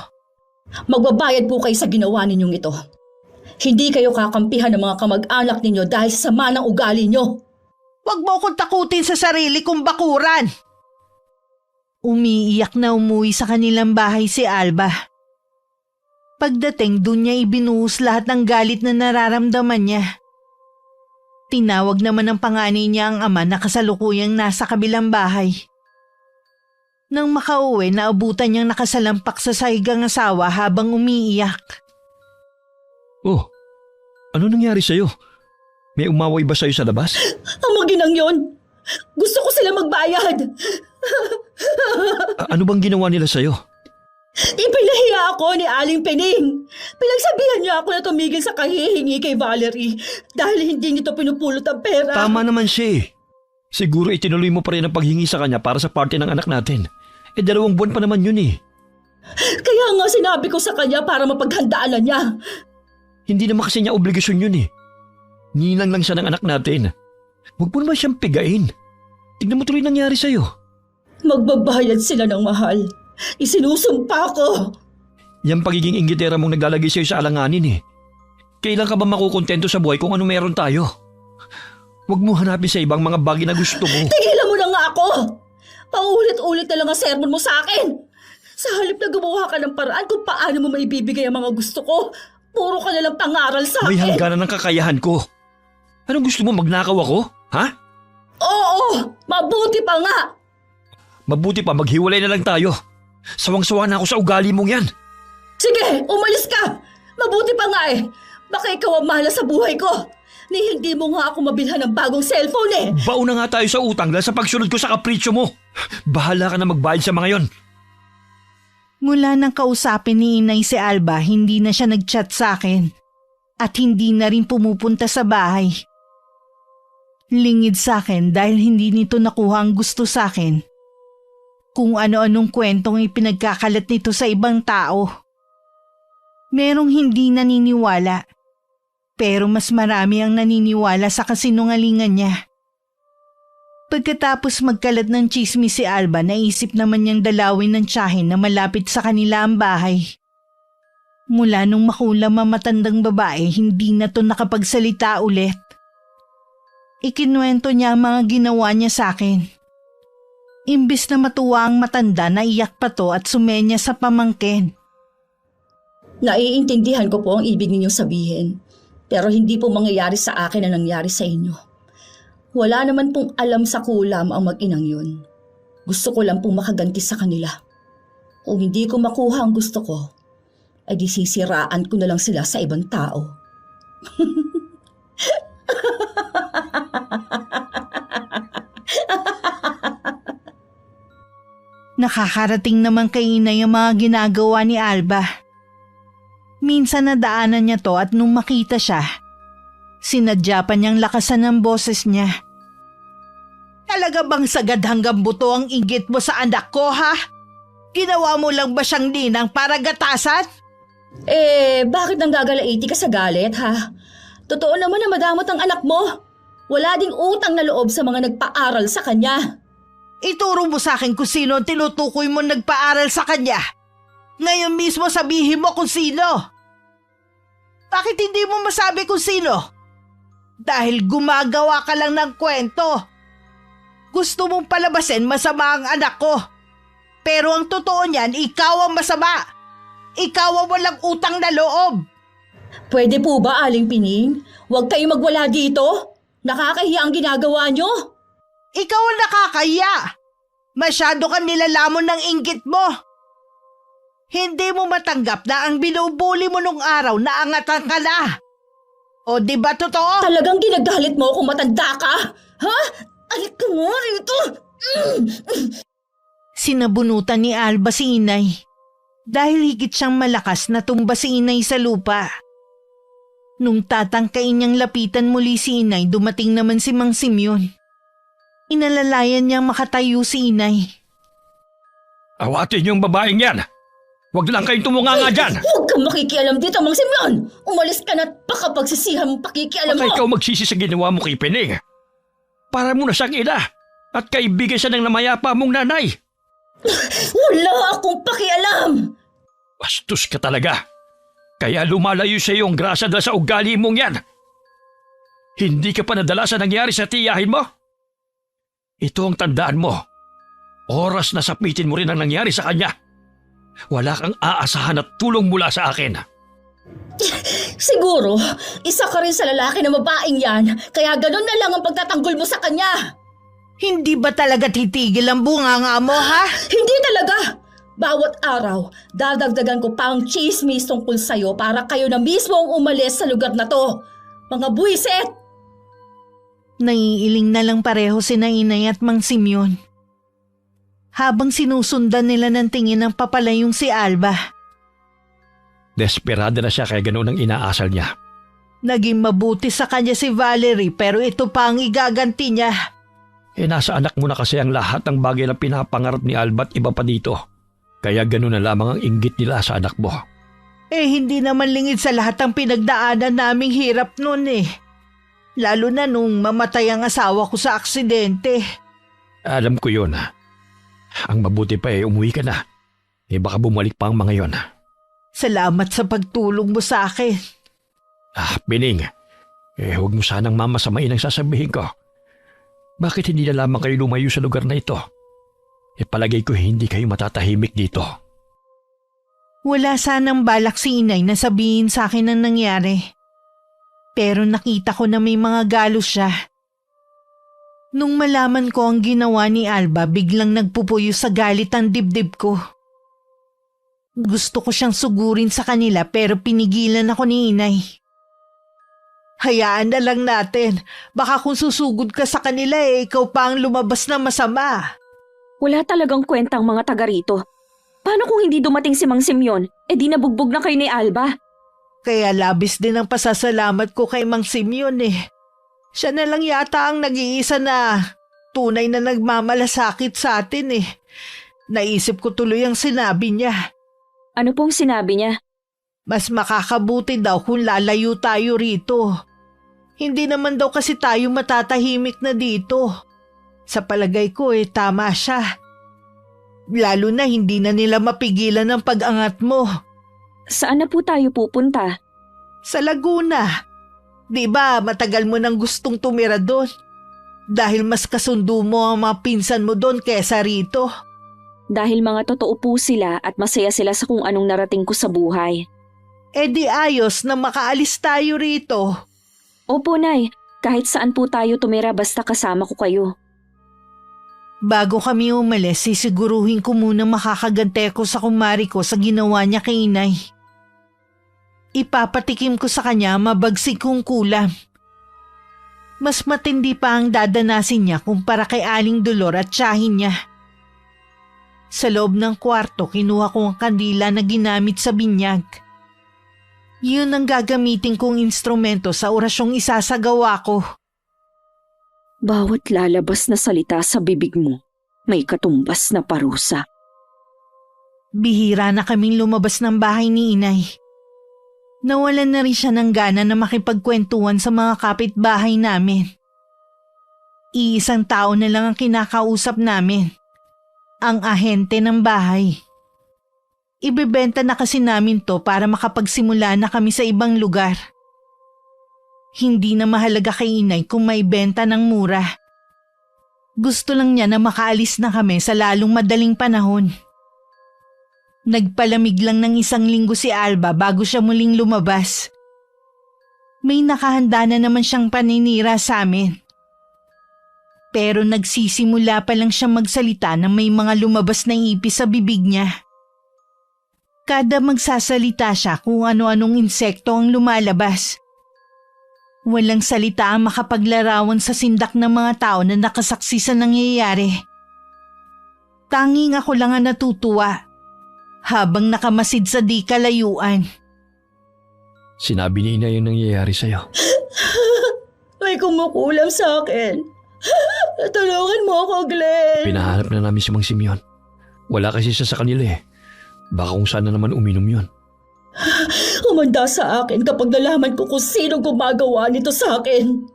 Magbabayad po kayo sa ginawa ninyong ito. Hindi kayo kakampihan ng mga kamag-anak ninyo dahil sa sama ng ugali nyo. Huwag mo akong takutin sa sarili kong bakuran. Umiiyak na umuwi sa kanilang bahay si Alba. Pagdating doon niya ibinuhos lahat ng galit na nararamdaman niya. Tinawag naman ng panganay niya ang ama na kasalukuyang nasa kabilang bahay. Nang makauwi, naabutan niyang nakasalampak sa saigang asawa habang umiiyak. Oh, ano nangyari sa'yo? May umaway ba sa'yo sa labas? Ang maginang yon. Gusto ko sila magbayad. Ano bang ginawa nila sa'yo? Ipinahiya ako ni Aling Pening. Pinagsabihan niya ako na tumigil sa kahihingi kay Valerie dahil hindi nito pinupulot ang pera. Tama naman siya eh. Siguro itinuloy mo pa rin ang paghingi sa kanya para sa party ng anak natin. 2 buwan pa naman yun eh. Kaya nga sinabi ko sa kanya para mapaghandaan na niya. Hindi naman kasi niya obligasyon yun eh. Ninang lang siya ng anak natin. Huwag mo naman siyang pigain. Tignan mo tuloy nangyari sa'yo. Magbabayad sila ng mahal. Isinusumpa ko. Yang pagiging inggitera mong naglalagay sa'yo sa alanganin eh. Kailan ka ba makukontento sa buhay kung ano meron tayo? Huwag mo hanapin sa ibang mga bagay na gusto mo. Tigilan mo na nga ako! Paulit-ulit na lang ang sermon mo sa akin. Sa halip na gumawa ka ng paraan kung paano mo maibibigay ang mga gusto ko, puro ka nalang pangaral sa May akin. hangganan ng kakayahan ko. Anong gusto mo, magnakaw ako? Ha? Oo! Mabuti pa nga! Mabuti pa maghiwalay na lang tayo. Sawang-sawa na ako sa ugali mong yan. Sige, umalis ka! Mabuti pa nga eh. Baka ikaw ang mahala sa buhay ko. Ni hindi mo nga ako mabilhan ng bagong cellphone eh. Baon na nga tayo sa utang dahil sa pagsunod ko sa kapritsyo mo. Bahala ka na magbayad sa mga yon. Mula nang kausapin ni Inay si Alba, hindi na siya nag-chat sa akin. At hindi na rin pumupunta sa bahay. Lingid sa akin dahil hindi nito nakuha ang gusto sa akin. Kung ano-anong kwentong ipinagkakalat nito sa ibang tao. Merong hindi naniniwala. Pero mas marami ang naniniwala sa kasinungalingan niya. Pagkatapos magkalat ng tsismis si Alba, naisip naman niyang dalawin ng tiyahin na malapit sa kanila ang bahay. Mula nung makulam ang matandang babae, hindi na to nakapagsalita ulit. Ikinuwento niya ang mga ginawa niya sa akin. Imbis na matuwa ang matanda, naiyak pa to at sumenya sa pamangkin. Naiintindihan ko po ang ibig ninyong sabihin. Pero hindi po mangyayari sa akin ang nangyari sa inyo. Wala naman pong alam sa kulam ang mag-inang yun. Gusto ko lang pong makaganti sa kanila. Kung hindi ko makuha ang gusto ko, ay di sisiraan ko na lang sila sa ibang tao. Nakakarating naman kay Inay ang mga ginagawa ni Alba. Minsan nadaanan niya to at nung makita siya, sinadya pa niyang lakasan ng boses niya. Talaga bang sagad hanggang buto ang inggit mo sa anak ko, ha? Ginawa mo lang ba siyang ninang para gatasan? Bakit nang gagalaiti ka sa galit, ha? Totoo naman na madamot ang anak mo. Wala ding utang na loob sa mga nagpaaral sa kanya. Ituro mo sa akin kung sino ang tinutukoy mo nagpaaral sa kanya. Ngayon mismo sabihin mo kung sino. Bakit hindi mo masabi kung sino? Dahil gumagawa ka lang ng kwento. Gusto mong palabasin masama ang anak ko. Pero ang totoo niyan, ikaw ang masama. Ikaw ang walang utang na loob. Pwede po ba, Aling Pining? Huwag kayong magwala dito. Nakakahiya ang ginagawa nyo. Ikaw ang nakakahiya. Masyado kang nilalamon ng inggit mo. Hindi mo matanggap na ang binubuli mo nung araw na angatan ka na. O di ba totoo? Talagang ginagalit mo kung matanda ka? Ha? Alik ka mo rito. Sinabunutan ni Alba si Inay. Dahil higit siyang malakas na tumba si Inay sa lupa. Nung tatangkain niyang lapitan muli si Inay, dumating naman si Mang Simeon. Inalalayan niyang makatayo si Inay. Awatin yung babaeng yan. Huwag lang kayong tumunganga dyan. Huwag kang makikialam dito, Mang Simeon. Umalis ka na at baka pagsisihan mong pakikialam Baka mo. ikaw magsisi sa ginawa mo kay Pining. Para mo na siyang ina at kaibigan siya ng namayapa mong nanay. Wala akong pakialam. Bastos ka talaga. Kaya lumalayo sa iyo ang grasa dahil sa ugali mong yan. Hindi ka pa nadala sa nangyari sa tiyahin mo? Ito ang tandaan mo. Oras na sapitin mo rin ang nangyari sa kanya. Wala kang aasahan at tulong mula sa akin. Siguro, isa ka rin sa lalaki na babaeng yan, kaya ganun na lang ang pagtatanggol mo sa kanya. Hindi ba talaga titigil ang bunganga mo, ha? Hindi talaga. Bawat araw, dadagdagan ko pa ang chismis tungkol sa'yo para kayo na mismo ang umalis sa lugar na to. Mga buwiset! Naiiling na lang pareho si Inay at Mang Simeon. Habang sinusundan nila ng tingin ng papalayong si Alba. Desperada na siya kaya ganoon ang inaasal niya. Naging mabuti sa kanya si Valerie pero ito pa ang igaganti niya. Nasa anak mo na kasi ang lahat ng bagay na pinapangarap ni Alba at iba pa dito. Kaya ganoon na lamang ang inggit nila sa anak mo. Hindi naman lingid sa lahat ang pinagdaanan naming hirap noon eh. Lalo na nung mamatay ang asawa ko sa aksidente. Alam ko yun. Ang mabuti pa umuwi ka na. Baka bumalik pa ang mga yon. Salamat sa pagtulong mo sa akin. Pining. Huwag mo sanang mamasamain ang sasabihin ko. Bakit hindi na lamang kayo lumayo sa lugar na ito? Palagay ko hindi kayo matatahimik dito. Wala sanang balak si Inay na sabihin sa akin ang nangyari. Pero nakita ko na may mga galos siya. Nung malaman ko ang ginawa ni Alba, biglang nagpupuyo sa galit ang dibdib ko. Gusto ko siyang sugurin sa kanila pero pinigilan ako ni Inay. Hayaan na lang natin. Baka kung susugod ka sa kanila ikaw pa ang lumabas na masama. Wala talagang kwentang mga taga rito. Paano kung hindi dumating si Mang Simeon? Di nabugbog na kayo ni Alba. Kaya labis din ang pasasalamat ko kay Mang Simeon Siya na lang yata ang nag-iisa na tunay na nagmamalasakit sa atin Naisip ko tuloy ang sinabi niya. Ano pong sinabi niya? Mas makakabuti daw kung lalayo tayo rito. Hindi naman daw kasi tayo matatahimik na dito. Sa palagay ko tama siya. Lalo na hindi na nila mapigilan ang pag-angat mo. Saan na po tayo pupunta? Sa Laguna. Di ba matagal mo nang gustong tumira doon? Dahil mas kasundo mo ang mga pinsan mo doon kesa rito. Dahil mga totoo po sila at masaya sila sa kung anong narating ko sa buhay. Di ayos na makaalis tayo rito. Opo, Nay. Kahit saan po tayo tumira basta kasama ko kayo. Bago kami umalis, sisiguruhin ko muna makakagante ko sa kumari ko sa ginawa niya kay Inay. Ipapatikim ko sa kanya mabagsik kong kulam. Mas matindi pa ang dadanasin niya kumpara kay Aling Dolor at tiyahin niya. Sa loob ng kwarto, kinuha ko ang kandila na ginamit sa binyag. Yun ang gagamitin kong instrumento sa orasyong isasagawa ko. Bawat lalabas na salita sa bibig mo, may katumbas na parusa. Bihira na kaming lumabas ng bahay ni Inay. Nawalan na rin siya ng gana na makipagkwentuhan sa mga kapitbahay namin. Iisang tao na lang ang kinakausap namin. Ang ahente ng bahay. Ibebenta na kasi namin to para makapagsimula na kami sa ibang lugar. Hindi na mahalaga kay Inay kung may benta ng mura. Gusto lang niya na makaalis na kami sa lalong madaling panahon. Nagpalamig lang ng 1 linggo si Alba bago siya muling lumabas. May nakahanda na naman siyang paninira sa amin. Pero nagsisimula pa lang siyang magsalita na may mga lumabas na ipis sa bibig niya. Kada magsasalita siya kung ano-anong insekto ang lumalabas. Walang salita ang makapaglarawan sa sindak ng mga tao na nakasaksi sa nangyayari. Tanging ako lang ang natutuwa habang nakamasid sa di kalayuan. Sinabi ni Inay yung nangyayari sa'yo. May kumukulam sa akin. Tulungan mo ako, Glenn. Pinahanap na namin si Mang Simeon. Wala kasi siya sa kanila Baka kung saan na naman uminom yun. Humanda sa akin kapag nalaman ko kung sino gumagawa nito sa akin.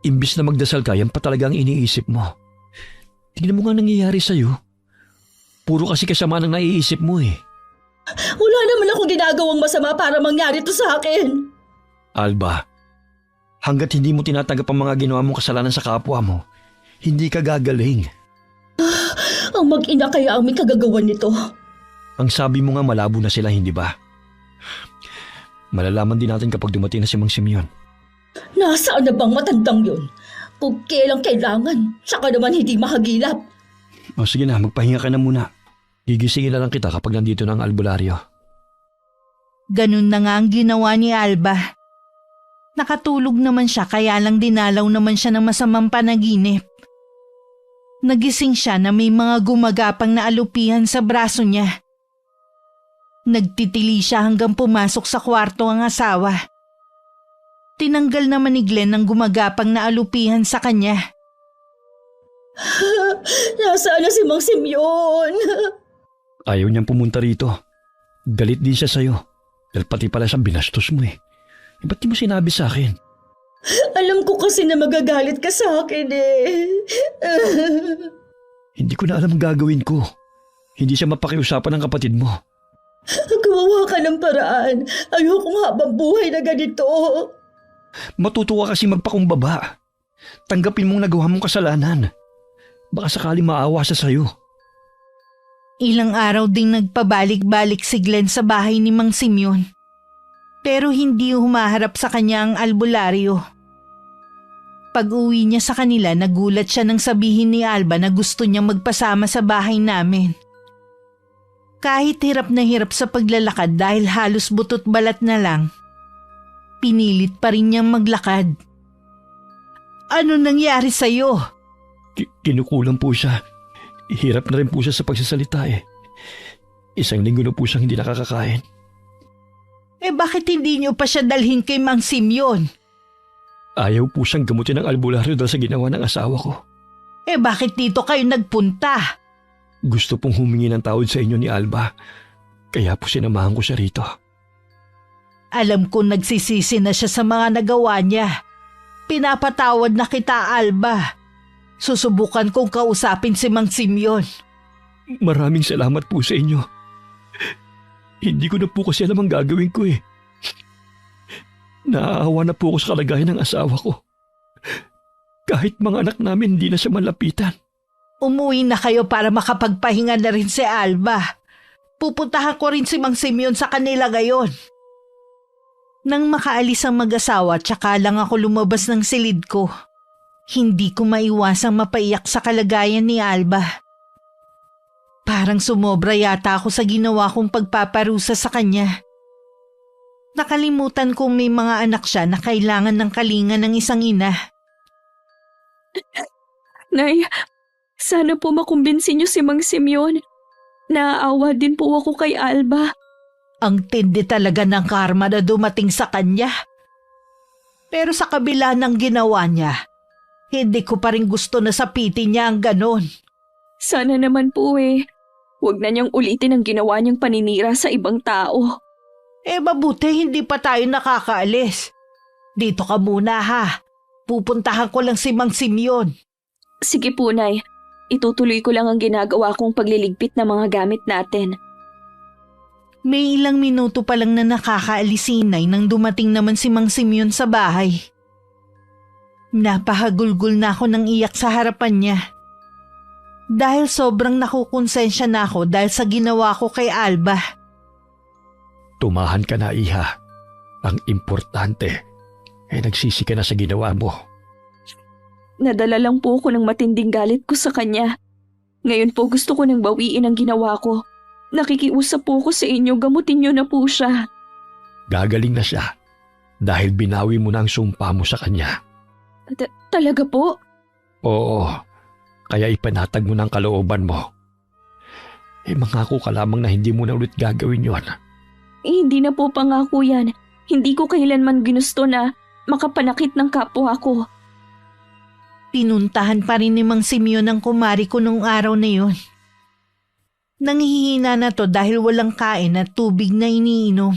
Imbis na magdasal ka, yan pa talaga ang iniisip mo. Tingnan mo nga nangyayari sa'yo. Puro kasi kasama nang naiisip mo Wala naman akong ginagawang masama para mangyari to sa akin. Alba, hanggat hindi mo tinatanggap ang mga ginawa mong kasalanan sa kapwa mo, hindi ka gagaling. Ang mag-ina kaya ang may kagagawan nito. Ang sabi mo nga malabo na sila, hindi ba? Malalaman din natin kapag dumating na si Mang Simeon. Nasaan na bang matandang yun? Kung kailang kailangan, saka naman hindi mahagilap. O sige na, magpahinga ka na muna. Gigisingin na lang kita kapag nandito na ang albularyo. Ganun na nga ang ginawa ni Alba. Nakatulog naman siya kaya lang dinalaw naman siya ng masamang panaginip. Nagising siya na may mga gumagapang na alupihan sa braso niya. Nagtitili siya hanggang pumasok sa kwarto ang asawa. Tinanggal naman ni Glenn ang gumagapang na alupihan sa kanya. Nasaan na si Mang Simeon? Ayaw niyang pumunta rito. Galit din siya sa'yo. Dahil pati pala siyang binastos mo Ba't di mo sinabi sa akin? Alam ko kasi na magagalit ka sa akin Hindi ko na alam ang gagawin ko. Hindi siya mapakiusapan ng kapatid mo. Gumawa ka ng paraan. Ayokong habang buhay na ganito. Matutuwa kasi magpakumbaba. Tanggapin mong nagawa mong kasalanan. Baka sakaling maawa siya sa'yo. Ilang araw ding nagpabalik-balik si Glenn sa bahay ni Mang Simeon. Pero hindi humaharap sa kanya ang albularyo. Pag-uwi niya sa kanila, nagulat siya nang sabihin ni Alba na gusto niyang magpasama sa bahay namin. Kahit hirap na hirap sa paglalakad dahil halos butot balat na lang, pinilit pa rin niyang maglakad. Ano nangyari sa'yo? Kinukulang po siya. Hirap na rin po siya sa pagsasalita eh. 1 linggo na po siyang hindi nakakakain. Bakit hindi niyo pa siya dalhin kay Mang Simeon? Ayaw po siyang gamutin ng albularyo dahil sa ginawa ng asawa ko. Bakit dito kayo nagpunta? Gusto pong humingi ng tawad sa inyo ni Alba. Kaya po sinamahan ko siya rito. Alam ko nagsisisi na siya sa mga nagawa niya. Pinapatawad na kita, Alba. Susubukan kong kausapin si Mang Simeon. Maraming salamat po sa inyo. Hindi ko na po kasi alam ang gagawin ko eh. Naaawa na po ako sa kalagayan ng asawa ko. Kahit mga anak namin hindi na siya malapitan. Umuwi na kayo para makapagpahinga na rin si Alba. Pupuntahan ko rin si Mang Simeon sa kanila ngayon. Nang makaalis ang mag-asawa, tsaka lang ako lumabas ng silid ko. Hindi ko maiwasang mapaiyak sa kalagayan ni Alba. Parang sumobra yata ako sa ginawa kong pagpaparusa sa kanya. Nakalimutan kong may mga anak siya na kailangan ng kalinga ng isang ina. Nay, sana po makumbinsin niyo si Mang Simeon. Naaawa din po ako kay Alba. Ang tindi talaga ng karma na dumating sa kanya. Pero sa kabila ng ginawa niya, hindi ko pa rin gusto na sapitin niya ang ganon. Sana naman po huwag na niyang ulitin ang ginawa niyang paninira sa ibang tao. Mabuti hindi pa tayo nakakaalis. Dito ka muna ha. Pupuntahan ko lang si Mang Simeon. Sige po, Nay. Itutuloy ko lang ang ginagawa kong pagliligpit ng mga gamit natin. May ilang minuto pa lang na nakakaalis si Inay nang dumating naman si Mang Simeon sa bahay. Napahagulgol na ako ng iyak sa harapan niya. Dahil sobrang nakukonsensya na ako dahil sa ginawa ko kay Alba. Tumahan ka na, iha. Ang importante, nagsisi ka na sa ginawa mo. Nadala lang po ako ng matinding galit ko sa kanya. Ngayon po gusto ko nang bawiin ang ginawa ko. Nakikiusap po ako sa inyo, gamutin niyo na po siya. Gagaling na siya dahil binawi mo na ang sumpa mo sa kanya. Talaga po? Oo, kaya ipanatag mo ng kalooban mo. Mangako ka lamang na hindi mo na ulit gagawin yon. Hindi na po pangako yan. Hindi ko kailanman ginusto na makapanakit ng kapwa ko. Pinuntahan pa rin ni Mang Simeon ang kumari ko nung araw na yun. Nanghihina na to dahil walang kain at tubig na iniinom.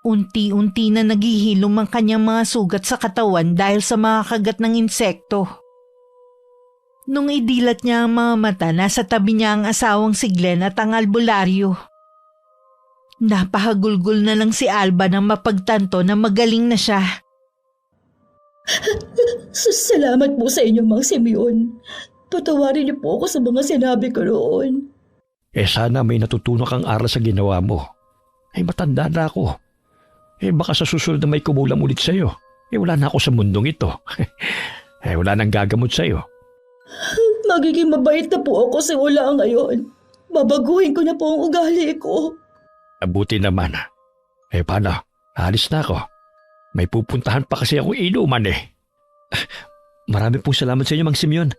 Unti-unti na naghihilom ang kanyang mga sugat sa katawan dahil sa mga kagat ng insekto. Nung idilat niya ang mga mata, nasa tabi niya ang asawang si Glenn at ang albularyo. Napahagulgol na lang si Alba nang mapagtanto na magaling na siya. Salamat po sa inyo, Mang Simeon. Patawarin niyo po ako sa mga sinabi ko noon. Sana may natutunan kang aral sa ginawa mo. Matanda na ako. Baka sa susunod na may kumulam ulit sa'yo. Wala na ako sa mundong ito. Wala nang gagamot sa'yo. Magiging mabait na po ako simula ngayon. Babaguhin ko na po ang ugali ko. Buti naman. Paano? Alis na ako. May pupuntahan pa kasi ako inuman Marami pong salamat sa inyo, Mang Simeon.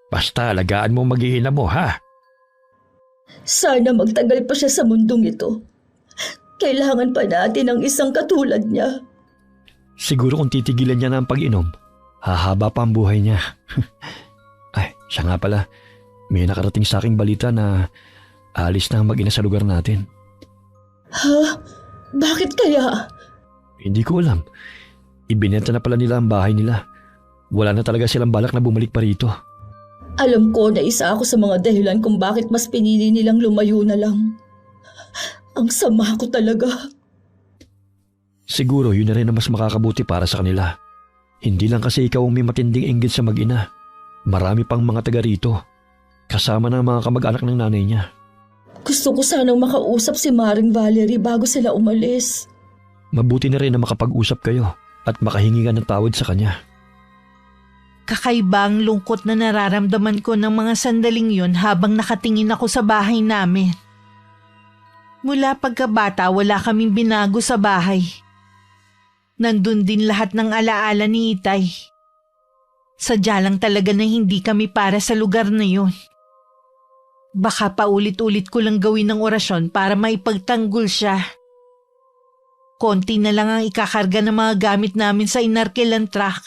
Basta alagaan mo mag-iina mo, ha? Sana magtagal pa siya sa mundong ito. Kailangan pa natin ng isang katulad niya. Siguro kung titigilan niya na ang pag-inom, hahaba pa ang buhay niya. Siya nga pala, may nakarating sa aking balita na alis na ang mag-ina sa lugar natin. Ha? Bakit kaya? Hindi ko alam. Ibinenta na pala nila ang bahay nila. Wala na talaga silang balak na bumalik pa rito. Alam ko na isa ako sa mga dahilan kung bakit mas pinili nilang lumayo na lang. Ang sama ko talaga. Siguro yun na rin ang mas makakabuti para sa kanila. Hindi lang kasi ikaw ang may matinding inggit sa mag-ina. Marami pang mga taga rito. Kasama ng mga kamag-anak ng nanay niya. Gusto ko sanang makausap si Maring Valerie bago sila umalis. Mabuti na rin na makapag-usap kayo at makahingi ka ng tawad sa kanya. Kakaiba ang lungkot na nararamdaman ko ng mga sandaling yun habang nakatingin ako sa bahay namin. Mula pagkabata wala kaming binago sa bahay. Nandun din lahat ng alaala ni Itay. Sadya lang talaga na hindi kami para sa lugar na yun. Baka paulit-ulit ko lang gawin ng orasyon para maipagtanggol siya. Konti na lang ang ikakarga ng mga gamit namin sa inarkilan truck.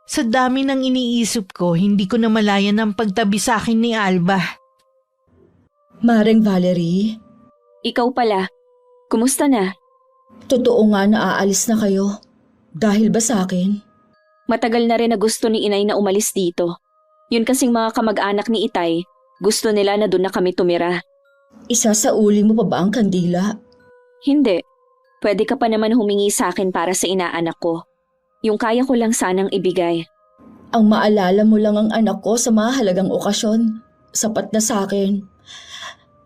Sa dami ng iniisip ko, hindi ko na malayan ang pagtabi sa akin ni Alba. Maring Valerie, Ikaw pala, kumusta na? totoo nga na aalis na kayo. Dahil ba sa akin? Matagal na rin na gusto ni Inay na umalis dito. Yun kasing mga kamag-anak ni Itay, gusto nila na doon na kami tumira. Isasauli mo pa ba ang kandila? Hindi. Pwede ka pa naman humingi sa akin para sa inaanak ko. Yung kaya ko lang sanang ibigay. Ang maalala mo lang ang anak ko sa mahalagang okasyon. Sapat na sa akin.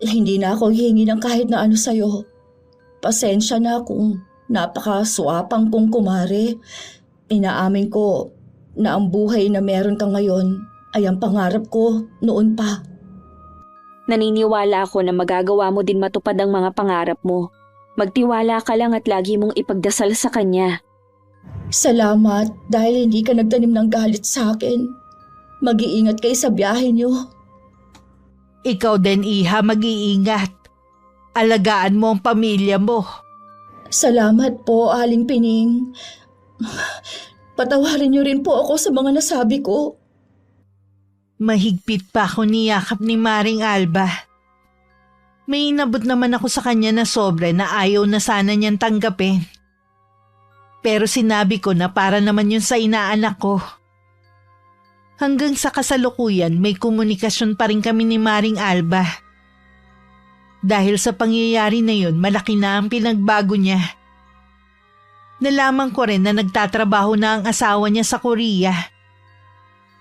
Hindi na ako hihingi ng kahit na ano sa'yo. Pasensya na kung napakaswapang kong kumare. Inaamin ko na ang buhay na meron ka ngayon ay ang pangarap ko noon pa. Naniniwala ako na magagawa mo din matupad ang mga pangarap mo. Magtiwala ka lang at lagi mong ipagdasal sa kanya. Salamat dahil hindi ka nagtanim ng galit sa akin. Mag-iingat kayo sa biyahe niyo. Ikaw din, Iha, mag-iingat. Alagaan mo ang pamilya mo. Salamat po, Aling Pining. Patawarin niyo rin po ako sa mga nasabi ko. Mahigpit pa ako niyakap ni Maring Alba. May inabot naman ako sa kanya na sobre na ayaw na sana niyang tanggapin. Pero sinabi ko na para naman yun sa inaanak ko. Hanggang sa kasalukuyan may komunikasyon pa rin kami ni Maring Alba. Dahil sa pangyayari na yun, malaki na ang pinagbago niya. Nalaman ko rin na nagtatrabaho na ang asawa niya sa Korea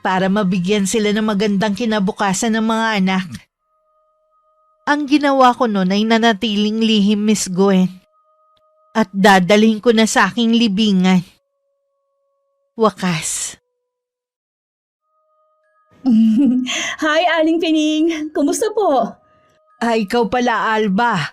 para mabigyan sila ng magandang kinabukasan ng mga anak. Ang ginawa ko noon ay nanatiling lihim, Miss Gwen. At dadalhin ko na sa aking libingan. Wakas. Hi, Aling Pining. Kumusta po? Ikaw pala, Alba.